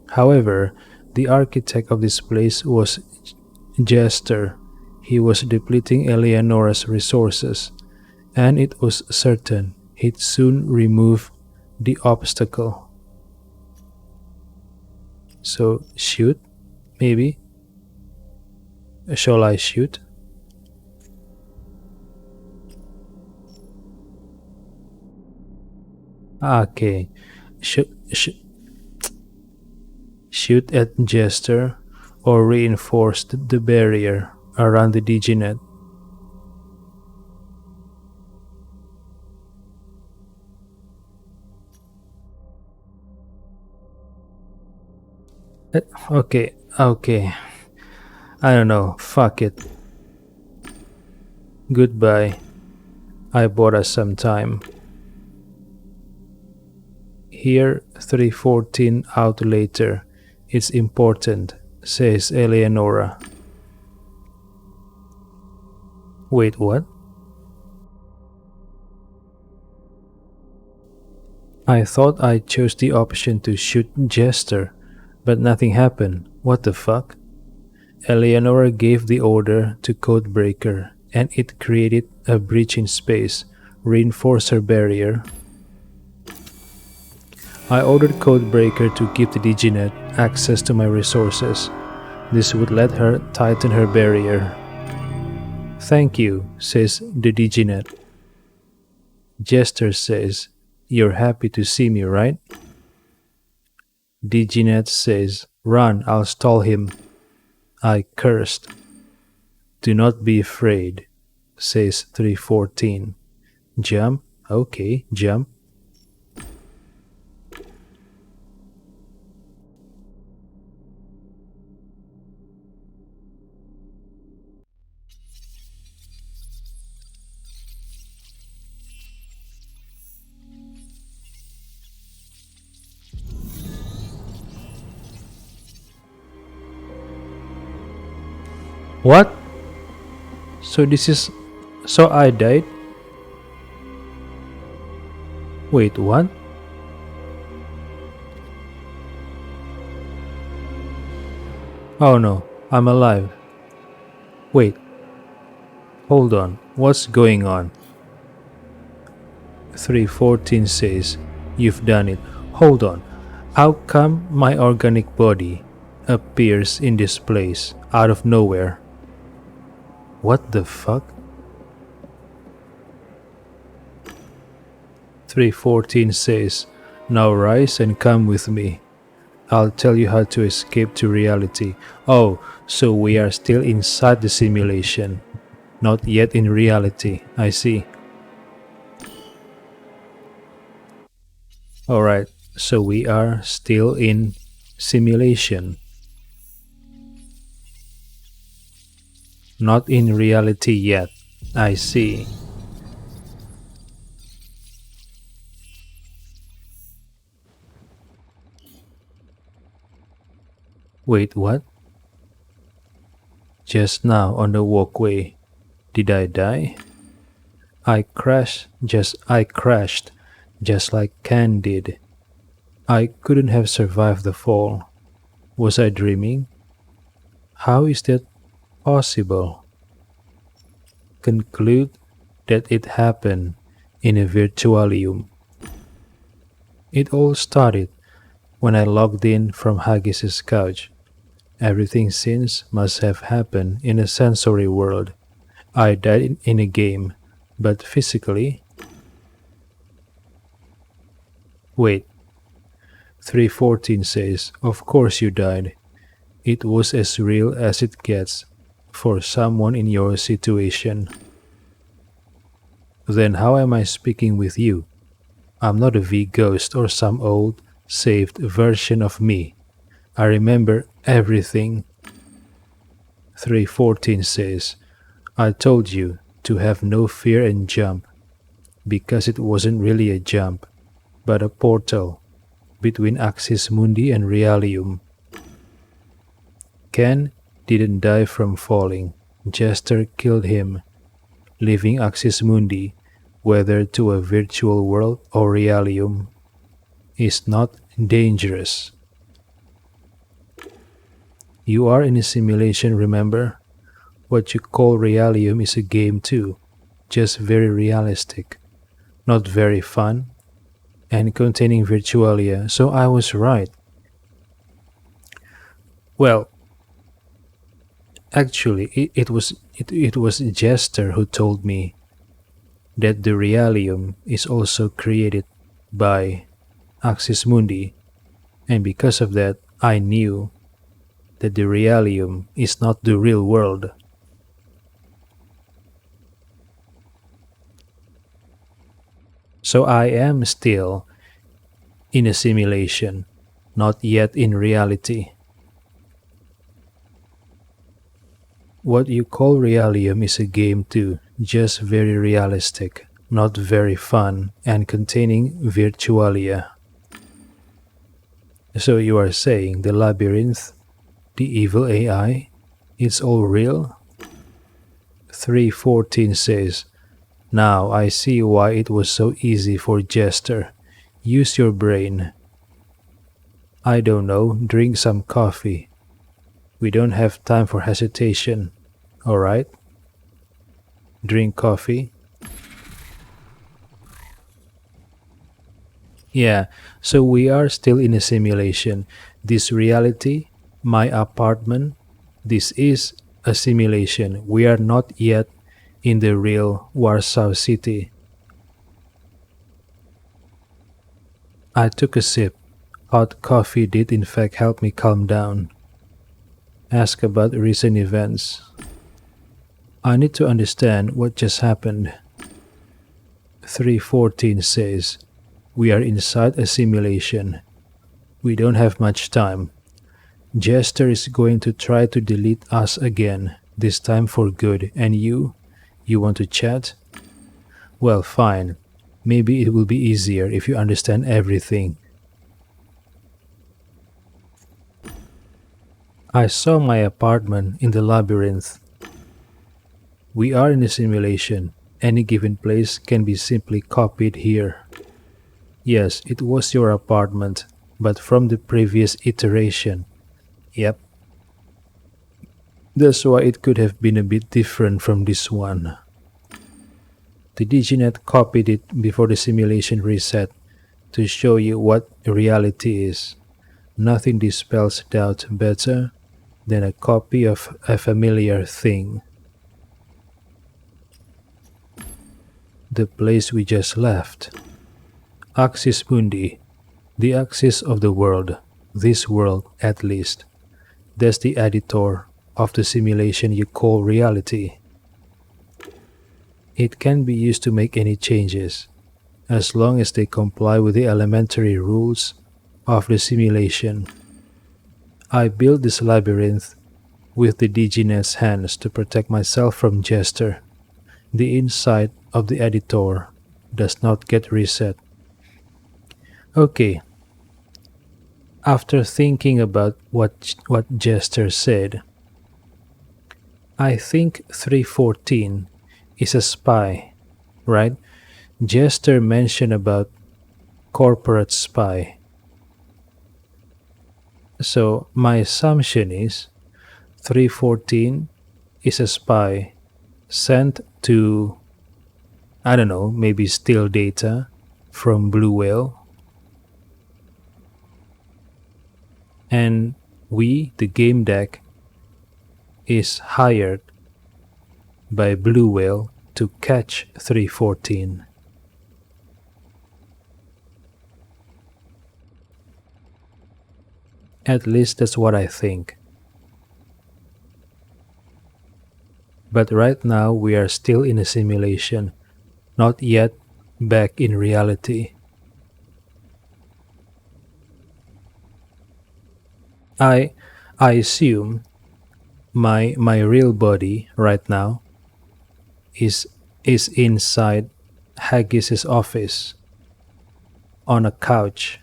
However, the architect of this place was Jester. He was depleting Eleonora's resources, and it was certain he'd soon remove the obstacle. So, shoot? Maybe? Shall I shoot? Okay. Shoot at Jester or reinforce the barrier around the DigiNet. Okay, okay. I don't know. Fuck it. Goodbye. I bought us some time. Here, 3:14 out later. It's important, says Eleonora. Wait, what? I thought I chose the option to shoot Jester, but nothing happened. What the fuck? Eleonora gave the order to Codebreaker, and it created a breach in space, reinforced her barrier. I ordered Codebreaker to give the DigiNet access to my resources. This would let her tighten her barrier. Thank you, says the DigiNet. Jester says, "You're happy to see me, right?" DigiNet says, "Run, I'll stall him." I cursed. "Do not be afraid," says 3:14. Jump? Okay, jump. What? So this is... So I died? Wait, what? Oh no, I'm alive. Wait, hold on, what's going on? 3:14 says, "You've done it." Hold on, how come my organic body appears in this place out of nowhere? What the fuck? 3:14 says, "Now rise and come with me. I'll tell you how to escape to reality." Oh, so we are still inside the simulation, not yet in reality. I see. Alright, so we are still in Simulation, not in reality yet. I see. Wait, what? Just now on the walkway. Did I die? I crashed just like Ken did. I couldn't have survived the fall. Was I dreaming? How is that possible? Conclude that it happened in a virtualium. It all started when I logged in from Haggis's couch. Everything since must have happened in a sensory world. I died in a game, but physically. Wait, 314 says, of course you died. It was as real as it gets for someone in your situation. Then how am I speaking with you? I'm not a V ghost or some old, saved version of me. I remember everything. 314 says, I told you to have no fear and jump, because it wasn't really a jump, but a portal between Axis Mundi and Realium. Ken didn't die from falling. Jester killed him, leaving Axis Mundi, whether to a virtual world or Realium, is not dangerous. You are in a simulation, remember? What you call Realium is a game too, just very realistic, not very fun, and containing Virtualia, so I was right. Well, actually, it was Jester who told me that the Realium is also created by Axis Mundi, and because of that, I knew that the Realium is not the real world. So I am still in a simulation, not yet in reality. What you call Realium is a game too, just very realistic, not very fun, and containing Virtualia. So you are saying the labyrinth, the evil AI, it's all real? 314 says, now I see why it was so easy for Jester. Use your brain. I don't know, drink some coffee. We don't have time for hesitation, alright? Drink coffee. Yeah, so we are still in a simulation. This reality, my apartment, this is a simulation. We are not yet in the real Warsaw City. I took a sip. Hot coffee did in fact help me calm down. Ask about recent events. I need to understand what just happened. 314 says, we are inside a simulation. We don't have much time. Jester is going to try to delete us again, this time for good, and you want to chat? Well, fine. Maybe it will be easier if you understand everything. I saw my apartment in the labyrinth. We are in a simulation. Any given place can be simply copied here. Yes, it was your apartment, but from the previous iteration. Yep. That's why it could have been a bit different from this one. The DigiNet copied it before the simulation reset to show you what reality is. Nothing dispels doubt better than a copy of a familiar thing. The place we just left. Axis Mundi, the axis of the world, this world at least. That's the editor of the simulation you call reality. It can be used to make any changes, as long as they comply with the elementary rules of the simulation. I built this labyrinth with the digenous hands to protect myself from Jester. The inside of the editor does not get reset. Okay, after thinking about what Jester said, I think 314 is a spy, right? Jester mentioned about corporate spy. So my assumption is 314 is a spy sent to, I don't know, maybe steal data from Blue Whale. And we, the game deck, is hired by Blue Whale to catch 314. At least that's what I think. But right now we are still in a simulation, not yet back in reality. I I assume my real body right now is inside Haggis's office on a couch,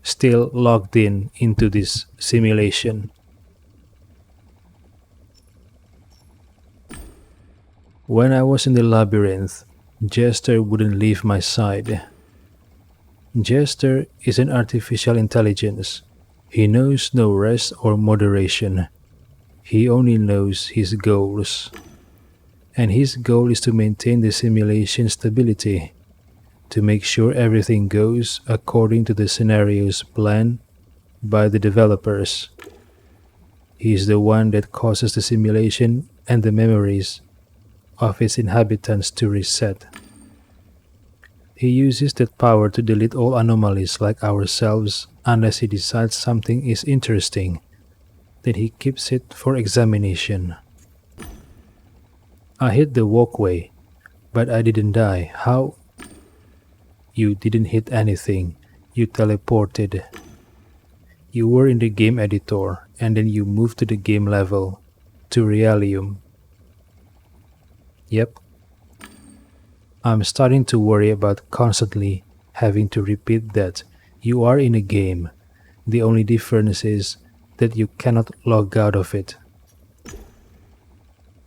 still logged in into this simulation. When I was in the labyrinth, Jester wouldn't leave my side. Jester is an artificial intelligence. He knows no rest or moderation. He only knows his goals. And his goal is to maintain the simulation stability, to make sure everything goes according to the scenarios planned by the developers. He is the one that causes the simulation and the memories of its inhabitants to reset. He uses that power to delete all anomalies like ourselves unless he decides something is interesting. Then he keeps it for examination. I hit the walkway, but I didn't die. How? You didn't hit anything. You teleported. You were in the game editor, and then you moved to the game level, to Realium. Yep. I'm starting to worry about constantly having to repeat that. You are in a game. The only difference is that you cannot log out of it.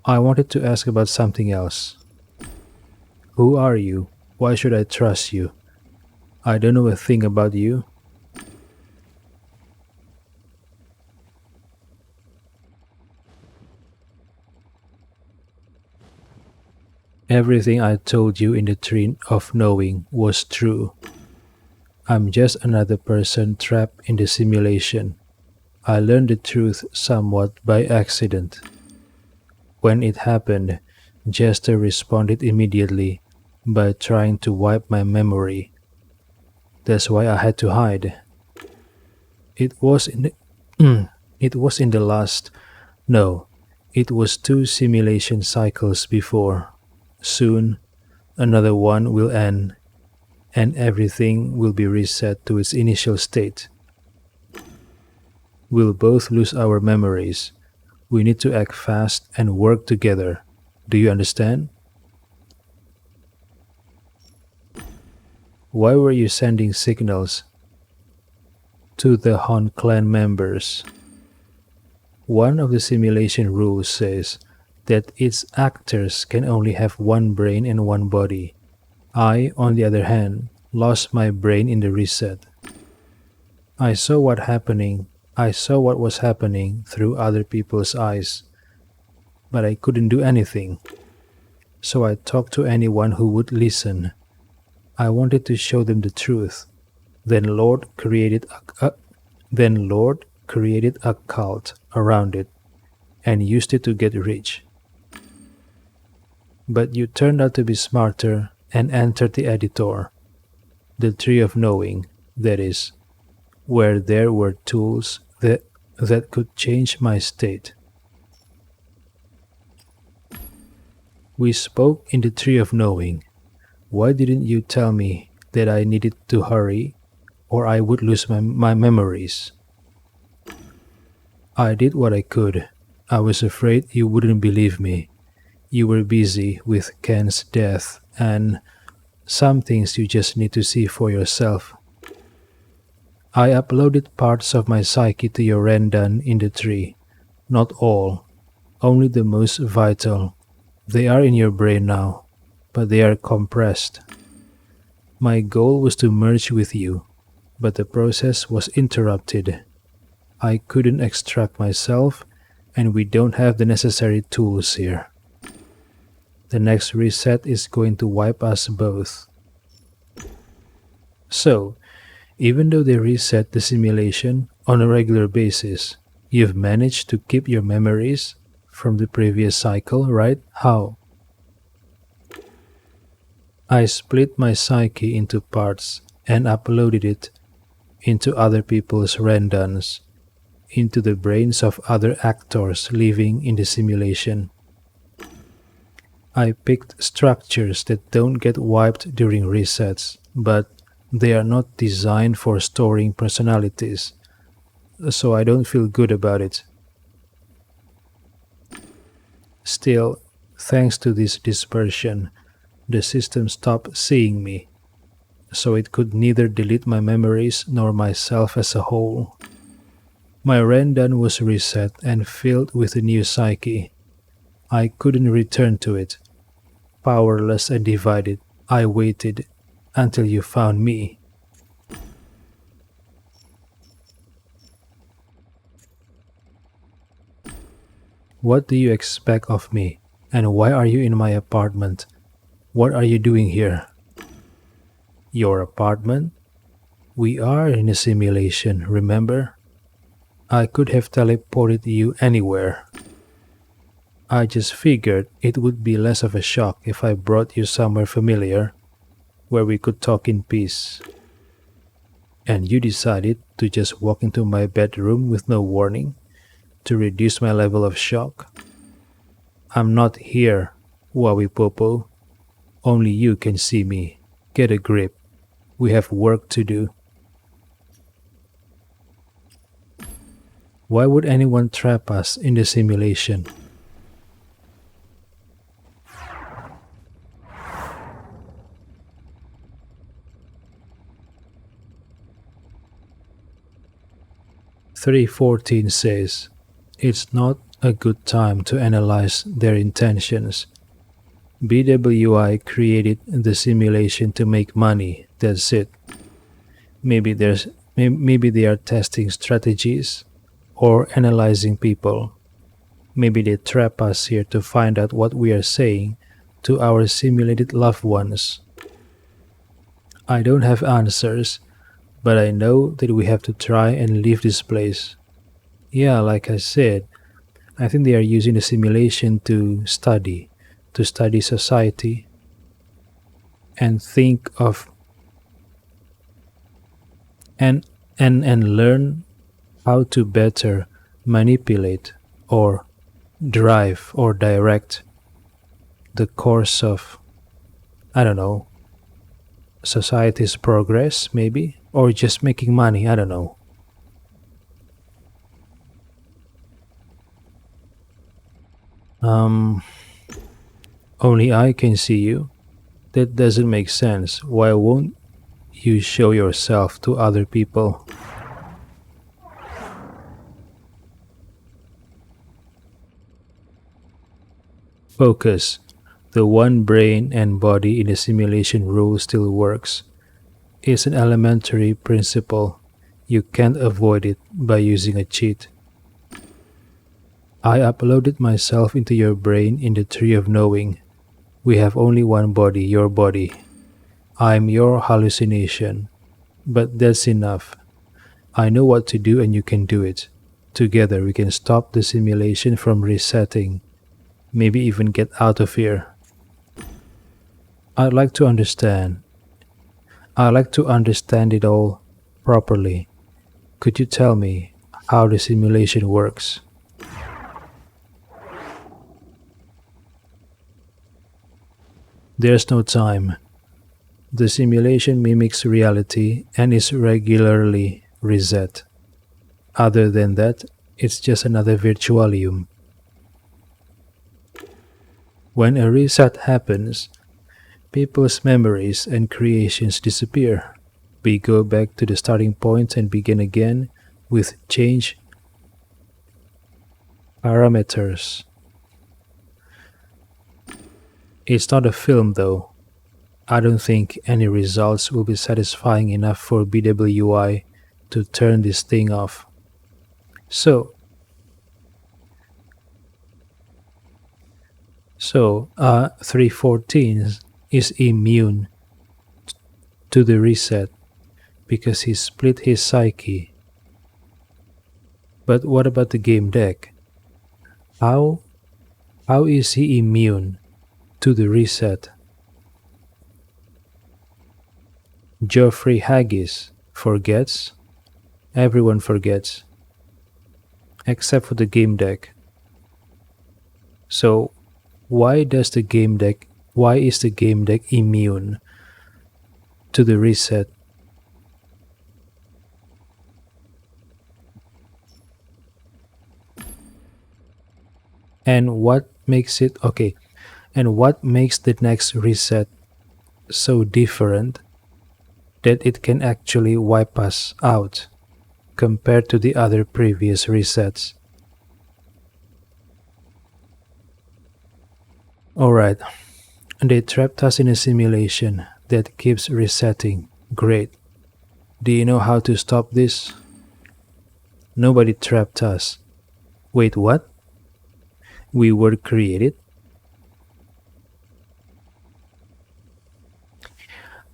I wanted to ask about something else. Who are you? Why should I trust you? I don't know a thing about you. Everything I told you in the Tree of Knowing was true. I'm just another person trapped in the simulation. I learned the truth somewhat by accident. When it happened, Jester responded immediately by trying to wipe my memory. That's why I had to hide. It was in the it was in the last no, it was 2 simulation cycles before. Soon another one will end and everything will be reset to its initial state. We'll both lose our memories. We need to act fast and work together. Do you understand? Why were you sending signals to the Han clan members? One of the simulation rules says that its actors can only have one brain and one body. I, on the other hand, lost my brain in the reset. I saw what was happening through other people's eyes, but I couldn't do anything. So I talked to anyone who would listen. I wanted to show them the truth. Then Lord created a cult around it and used it to get rich. But you turned out to be smarter and entered the editor, the Tree of Knowing, that is, where there were tools that could change my state. We spoke in the Tree of Knowing. Why didn't you tell me that I needed to hurry or I would lose my memories? I did what I could. I was afraid you wouldn't believe me. You were busy with Ken's death, and some things you just need to see for yourself. I uploaded parts of my psyche to your Rendan in the tree. Not all, only the most vital. They are in your brain now, but they are compressed. My goal was to merge with you, but the process was interrupted. I couldn't extract myself, and we don't have the necessary tools here. The next reset is going to wipe us both. So, even though they reset the simulation on a regular basis, you've managed to keep your memories from the previous cycle, right? How? I split my psyche into parts and uploaded it into other people's rendons, into the brains of other actors living in the simulation. I picked structures that don't get wiped during resets, but they are not designed for storing personalities, so I don't feel good about it. Still, thanks to this dispersion, the system stopped seeing me, so it could neither delete my memories nor myself as a whole. My Rendan was reset and filled with a new psyche. I couldn't return to it. Powerless and divided, I waited until you found me. What do you expect of me? And why are you in my apartment? What are you doing here? Your apartment? We are in a simulation, remember? I could have teleported you anywhere. I just figured it would be less of a shock if I brought you somewhere familiar, where we could talk in peace. And you decided to just walk into my bedroom with no warning, to reduce my level of shock. I'm not here, Wawi Popo. Only you can see me. Get a grip. We have work to do. Why would anyone trap us in the simulation? "314 says, it's not a good time to analyze their intentions. BWI created the simulation to make money, that's it. Maybe they are testing strategies or analyzing people. Maybe they trap us here to find out what we are saying to our simulated loved ones. I don't have answers, but I know that we have to try and leave this place. Yeah, like I said, I think they are using the simulation to study society and think of and learn how to better manipulate or drive or direct the course of, I don't know, society's progress, maybe, or just making money, I don't know. Um, Only I can see you. That doesn't make sense. Why won't you show yourself to other people? Focus. The one brain and body in the simulation rule still works. It's an elementary principle. You can't avoid it by using a cheat. I uploaded myself into your brain in the tree of knowing. We have only one body, your body. I'm your hallucination. But that's enough. I know what to do and you can do it. Together we can stop the simulation from resetting. Maybe even get out of here. I'd like to understand. I'd like to understand it all properly. Could you tell me how the simulation works? There's no time. The simulation mimics reality and is regularly reset. Other than that, It's just another virtualium. When a reset happens, people's memories and creations disappear. We go back to the starting point and begin again with change parameters. It's not a film though. I don't think any results will be satisfying enough for BWI to turn this thing off. So, so 314 is immune to the reset because he split his psyche. But what about the game deck? How how is he immune to the reset? Geoffrey Haggis forgets. Everyone forgets, except for the game deck. So why is the game deck immune to the reset? And what makes it okay? And what makes the next reset so different that it can actually wipe us out compared to the other previous resets? Alright, they trapped us in a simulation that keeps resetting. Great. Do you know how to stop this? Nobody trapped us. Wait, what? We were created?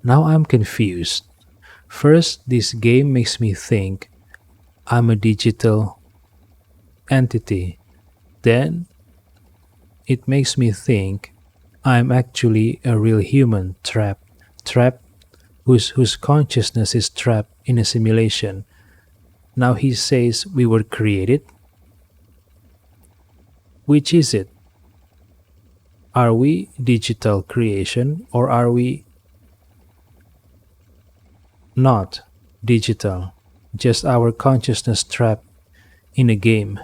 Now I'm confused. First, this game makes me think I'm a digital entity. Then, it makes me think I'm actually a real human trapped, whose consciousness is trapped in a simulation. Now he says we were created? Which is it? Are we digital creation or are we not digital? Just our consciousness trapped in a game.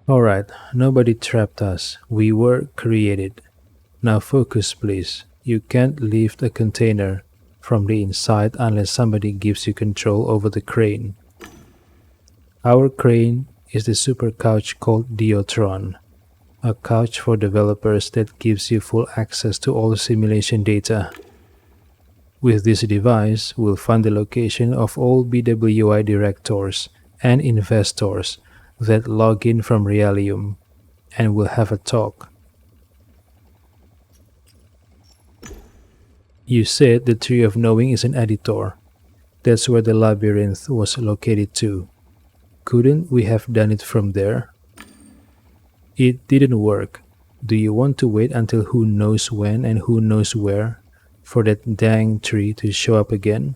Alright, nobody trapped us. We were created. Now focus, please. You can't lift a container from the inside unless somebody gives you control over the crane. Our crane is the super couch called Diotron, a couch for developers that gives you full access to all simulation data. With this device, we'll find the location of all BWI directors and investors that log in from Realium, and we'll have a talk. You said the Tree of Knowing is an editor. That's where the labyrinth was located too. Couldn't we have done it from there? It didn't work. Do you want to wait until who knows when and who knows where for that dang tree to show up again?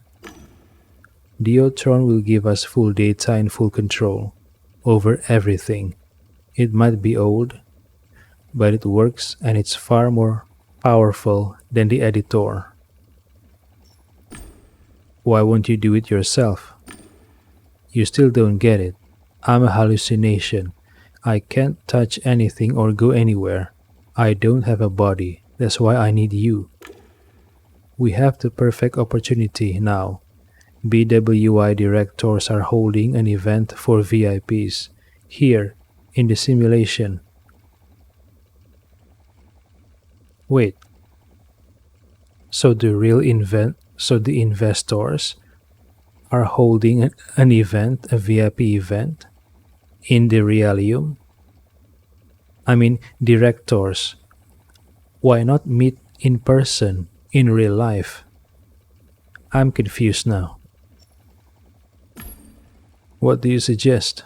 Diotron will give us full data and full control over everything. It might be old, but it works and it's far more powerful than the editor. Why won't you do it yourself? You still don't get it. I'm a hallucination. I can't touch anything or go anywhere. I don't have a body. That's why I need you. We have the perfect opportunity now. BWI directors are holding an event for VIPs here in the simulation. Wait. So the investors are holding an event, a VIP event in the Realium? I mean, directors. Why not meet in person, in real life? I'm confused now. What do you suggest?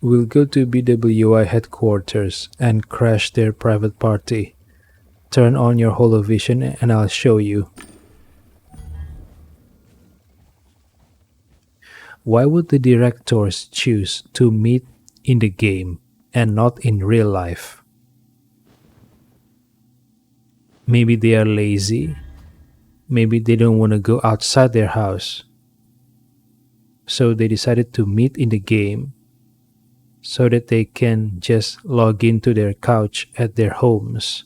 We'll go to BWI headquarters and crash their private party. Turn on your holovision and I'll show you. Why would the directors choose to meet in the game and not in real life? Maybe they are lazy. Maybe they don't want to go outside their house. So they decided to meet in the game so that they can just log into their couch at their homes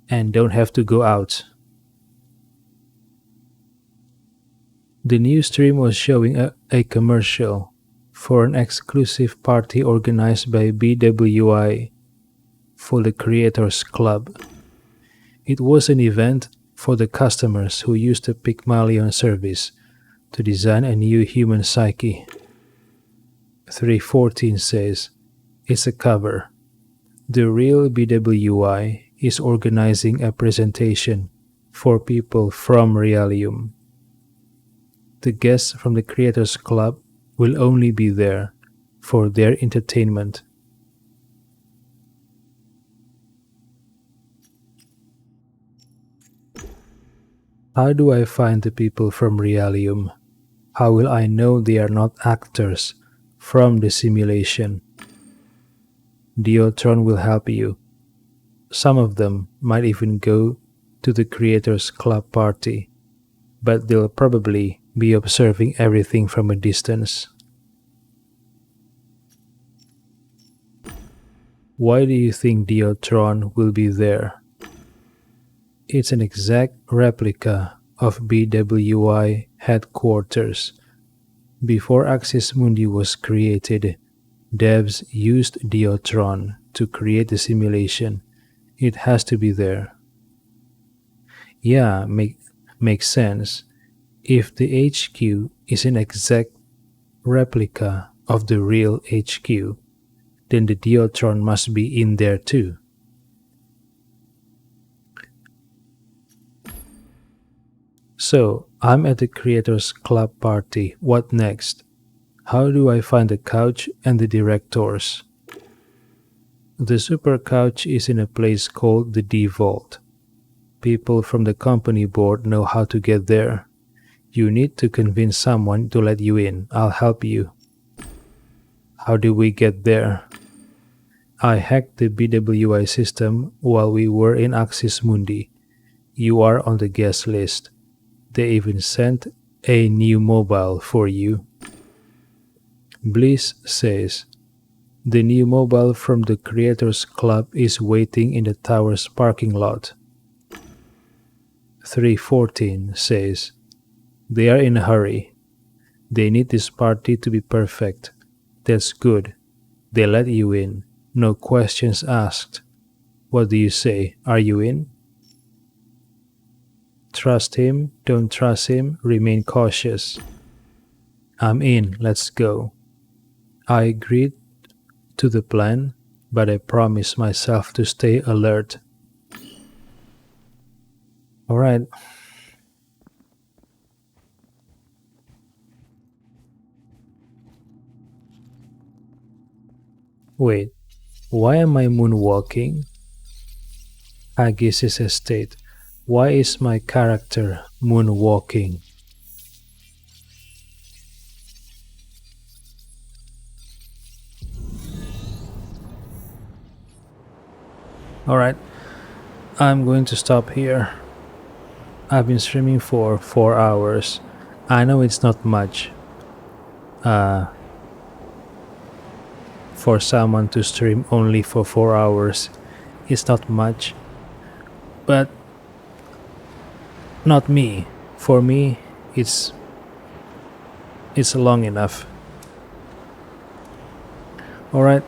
and don't have to go out. The news stream was showing a commercial for an exclusive party organized by BWI for the Creators Club. It was an event for the customers who used the Pygmalion service to design a new human psyche. 314 says, it's a cover. The real BWI is organizing a presentation for people from Realium. The guests from the Creators Club will only be there for their entertainment. How do I find the people from Realium? How will I know they are not actors from the simulation? Diotron will help you. Some of them might even go to the Creators Club party, but they'll probably be observing everything from a distance. Why do you think Diotron will be there? It's an exact replica of BWI headquarters. Before Axis Mundi was created, devs used Diotron to create the simulation. It has to be there. Yeah, makes sense. If the HQ is an exact replica of the real HQ, then the Diotron must be in there too. So, I'm at the Creators Club party. What next? How do I find the couch and the directors? The super couch is in a place called the D Vault. People from the company board know how to get there. You need to convince someone to let you in. I'll help you. How do we get there? I hacked the BWI system while we were in Axis Mundi. You are on the guest list. They even sent a new mobile for you. Bliss says, the new mobile from the Creators Club is waiting in the tower's parking lot. 314 says, they are in a hurry. They need this party to be perfect. That's good. They let you in. No questions asked. What do you say? Are you in? Trust him, don't trust him, remain cautious. I'm in, let's go. I agreed to the plan, but I promised myself to stay alert. Alright. Wait, why am I moonwalking? Haggis' estate. Why is my character moonwalking? Alright, I'm going to stop here. I've been streaming for 4 hours. I know it's not much for someone to stream only for 4 hours. It's not much, but not me. For me, it's long enough. Alright,